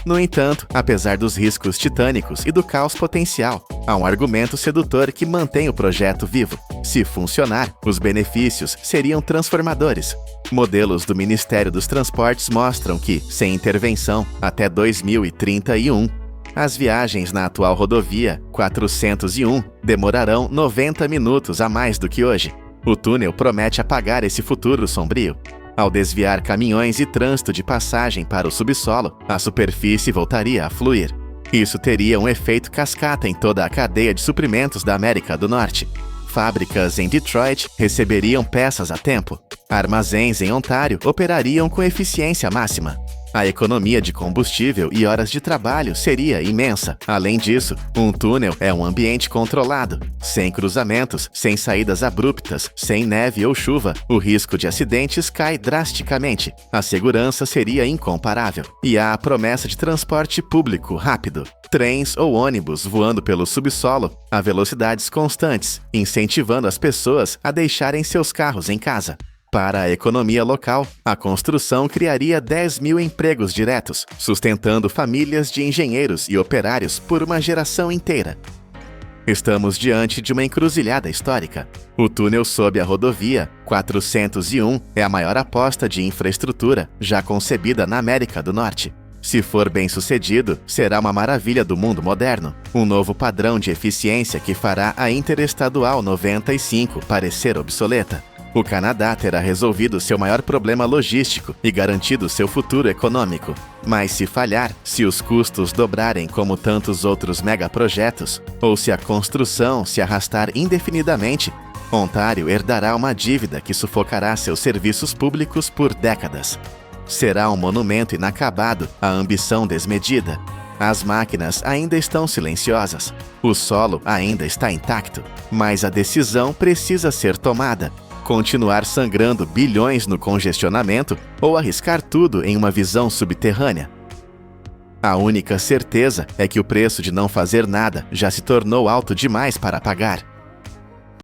No entanto, apesar dos riscos titânicos e do caos potencial, há um argumento sedutor que mantém o projeto vivo. Se funcionar, os benefícios seriam transformadores. Modelos do Ministério dos Transportes mostram que, sem intervenção, até 2031, as viagens na atual rodovia 401 demorarão 90 minutos a mais do que hoje. O túnel promete apagar esse futuro sombrio. Ao desviar caminhões e trânsito de passagem para o subsolo, a superfície voltaria a fluir. Isso teria um efeito cascata em toda a cadeia de suprimentos da América do Norte. Fábricas em Detroit receberiam peças a tempo. Armazéns em Ontário operariam com eficiência máxima. A economia de combustível e horas de trabalho seria imensa. Além disso, um túnel é um ambiente controlado. Sem cruzamentos, sem saídas abruptas, sem neve ou chuva, o risco de acidentes cai drasticamente. A segurança seria incomparável. E há a promessa de transporte público rápido. Trens ou ônibus voando pelo subsolo a velocidades constantes, incentivando as pessoas a deixarem seus carros em casa. Para a economia local, a construção criaria 10 mil empregos diretos, sustentando famílias de engenheiros e operários por uma geração inteira. Estamos diante de uma encruzilhada histórica. O túnel sob a rodovia 401 é a maior aposta de infraestrutura já concebida na América do Norte. Se for bem-sucedido, será uma maravilha do mundo moderno, um novo padrão de eficiência que fará a Interestadual 95 parecer obsoleta. O Canadá terá resolvido seu maior problema logístico e garantido seu futuro econômico. Mas se falhar, se os custos dobrarem como tantos outros megaprojetos, ou se a construção se arrastar indefinidamente, Ontário herdará uma dívida que sufocará seus serviços públicos por décadas. Será um monumento inacabado à ambição desmedida. As máquinas ainda estão silenciosas, o solo ainda está intacto, mas a decisão precisa ser tomada. Continuar sangrando bilhões no congestionamento ou arriscar tudo em uma visão subterrânea? A única certeza é que o preço de não fazer nada já se tornou alto demais para pagar.